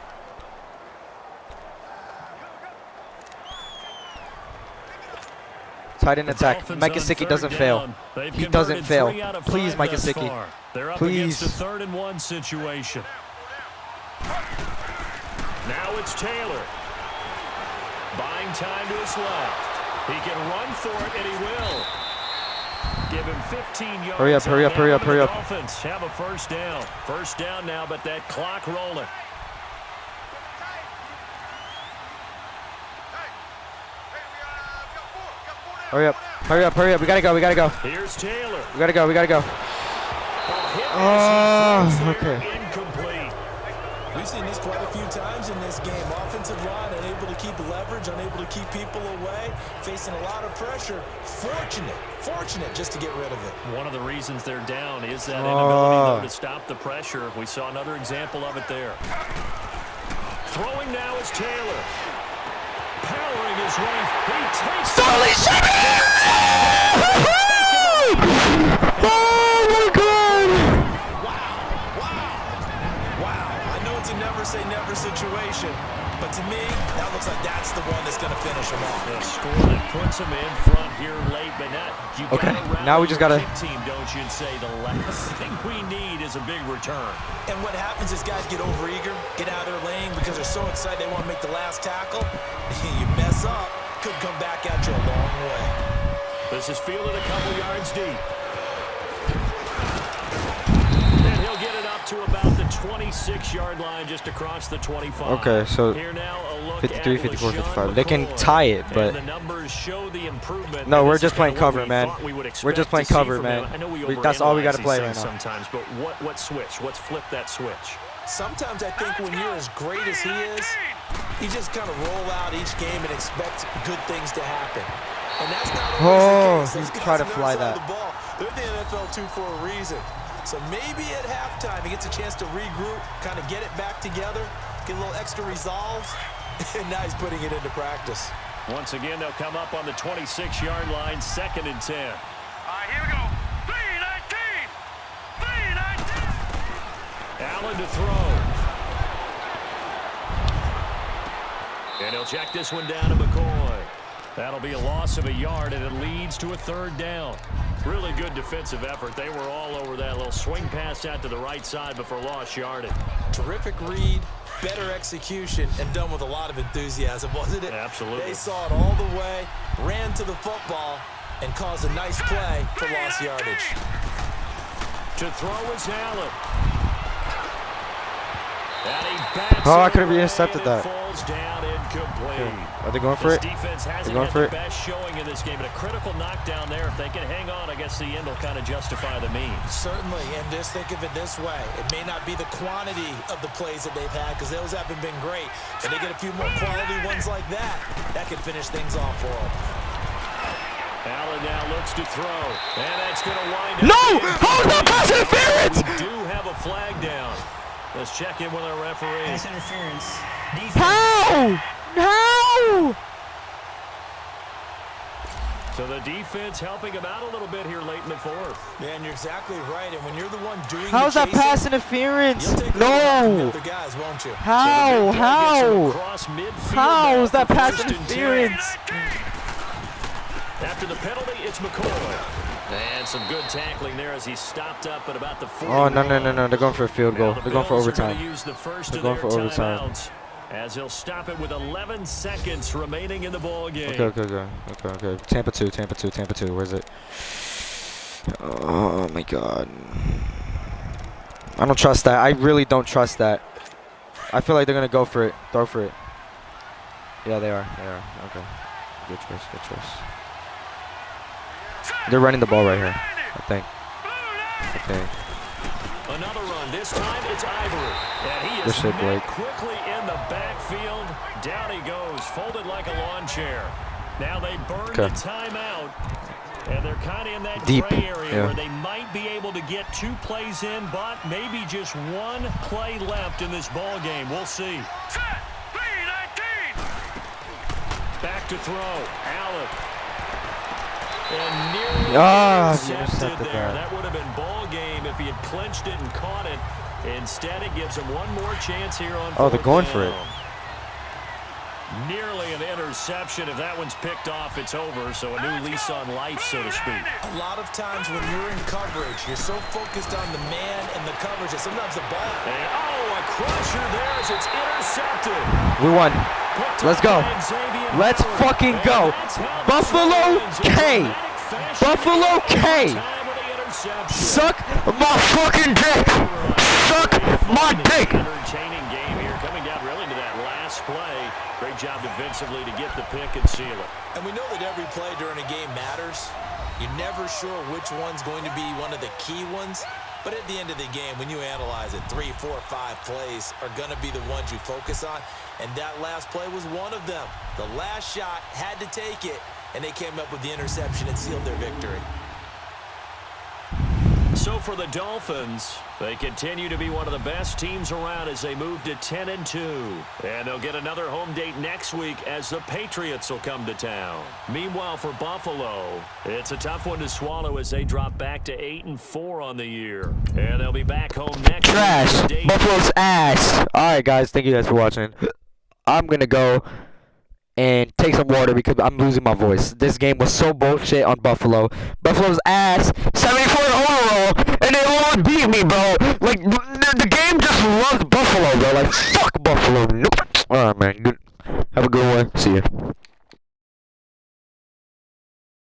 Tight end attack. Dolphins Mike on Gesicki 3rd doesn't down. fail. They've He doesn't converted fail. 3 out of Please, 5 Mike thus Gesicki. far. They're up Please. against a 3rd and 1 situation. Now it's Taylor. Buying time to his left. He can run for it, and he will. Give him 15 yards. Hurry up, hurry up, hurry up, hurry up. Dolphins have a first down. First down now, but that clock rolling. Hurry up, hurry up, hurry up. We gotta go, we gotta go. Here's Taylor. We gotta go, we gotta go. Okay. Incomplete. We've seen this quite a few times in this game. Offensive line unable to keep leverage, unable to keep people away, facing a lot of pressure. Fortunate just to get rid of it. One of the reasons they're down is that inability, though, to stop the pressure. We saw another example of it there. Throwing now is Taylor. Powering his way. He takes Sterling Shepard! Oh my God! Wow. I know it's a never say never situation, but to me, that looks like that's the one that's going to finish him off. the score that puts him in front here late, but not. You Okay, gotta now we rally just your gotta- kick team, don't you? And say the last thing we need is a big return. And what happens is guys get overeager, get out of their lane because they're so excited they want to make the last tackle. You mess up, could come back at you a long way. This is fielded a couple yards deep. And he'll get it up to about the 26-yard line just across the 25. Okay, so Here now, a look 53, at 54, LaShawn 55. They can McCoy. tie it, but And the numbers show the improvement. no, And we're this just is playing kinda what cover, we man. thought we would We're expect just playing to see cover, from man. him. I know we That's all we got to overanalyze play these right things now. sometimes, but what switch? What's flip that switch? Sometimes I think when you're as great as he is, you just kind of roll out each game and expect good things to happen. And that's not always the case. He tried to fly that. The ball, they're the NFL 2 for a reason. So maybe at halftime he gets a chance to regroup, kind of get it back together, get a little extra resolve, and now he's putting it into practice. Once again, they'll come up on the 26-yard line, 2nd and 10. All right, here we go. 3-19. 3-19. Allen to throw. And he'll check this one down to McCoy. That'll be a loss of a yard, and it leads to a 3rd down. Really good defensive effort. They were all over that little swing pass out to the right side before lost yardage. Terrific read, better execution, and done with a lot of enthusiasm, wasn't it? Absolutely. They saw it all the way, ran to the football, and caused a nice play for lost yardage. To throw is Allen. And he bats Oh, I it could have away, intercepted and that. it falls down incomplete. Are they going for This it? defense They're hasn't going had for the it. best showing in this game, but a critical knockdown there. If they can hang on, I guess the end will kind of justify the means. Certainly, and just think of it this way. It may not be the quantity of the plays that they've had, because those haven't been great, but they get a few more quality ones like that, that could finish things off for them. Allen now looks to throw, and that's going to wind up. No! How's that pass interference? We do have a flag down. Let's check in with our referee. Pass interference. Defense. How? How? So the defense helping him out a little bit here late in the 4th. Man, you're exactly right, and when you're the one doing How's the that chasing, pass interference? you'll take a little help from the No. other guys, won't you? How? How? Across midfield How now is that for pass 1st and 10. interference? After the penalty, it's McCoy. And some good tackling there as he stopped up at about the 40. Oh, no. They're going for a field goal. They're going for overtime. Use the first They're of going their for overtime. timeouts as he'll stop it with 11 seconds remaining in the ball game. Okay. Tampa 2. Where's it? Oh, my God. I don't trust that. I really don't trust that. I feel like they're going to go for it. Throw for it. Yeah, they are. Okay. Good choice. They're running the ball right here, I think. Another run. This time it's Ivory. And he Good is shit, met Blake. quickly in the backfield. Down he goes, folded like a lawn chair. Now they burn the timeout. And they're kind of in that Deep, gray area yeah. where they might be able to get 2 plays in, but maybe just 1 play left in this ball game. We'll see. Back to throw. Allen. And nearly intercepted there. That would have been ball game if he had clinched it and caught it. Instead, it gives him 1 more chance here on 4th they're going down. for it. Nearly an interception. If that one's picked off, it's over. So a new lease on life, so to speak. A lot of times when you're in coverage, you're so focused on the man and the coverage that sometimes the ball. And, a crusher there as it's intercepted. We won. Let's go. Let's fucking go. Buffalo K. Buffalo K. Suck my fucking dick. Suck my dick. Entertaining game here, coming down really to that last play. Great job defensively to get the pick and seal it. And we know that every play during a game matters. You're never sure which one's going to be one of the key ones. But at the end of the game, when you analyze it, 3, 4, 5 plays are going to be the ones you focus on. And that last play was one of them. The last shot had to take it, and they came up with the interception and sealed their victory. So for the Dolphins, they continue to be one of the best teams around as they move to 10-2. And they'll get another home date next week as the Patriots will come to town. Meanwhile, for Buffalo, it's a tough one to swallow as they drop back to 8-4 on the year. And they'll be back home next Trash. week. Buffalo's ass. Alright, guys. Thank you guys for watching. I'm going to go and take some water because I'm losing my voice. This game was so bullshit on Buffalo. Buffalo's ass, 74 overall, and they all beat me, bro. Like, the game just loves Buffalo, bro. Like, fuck Buffalo. Nope. Alright, man. Good. Have a good one. See ya.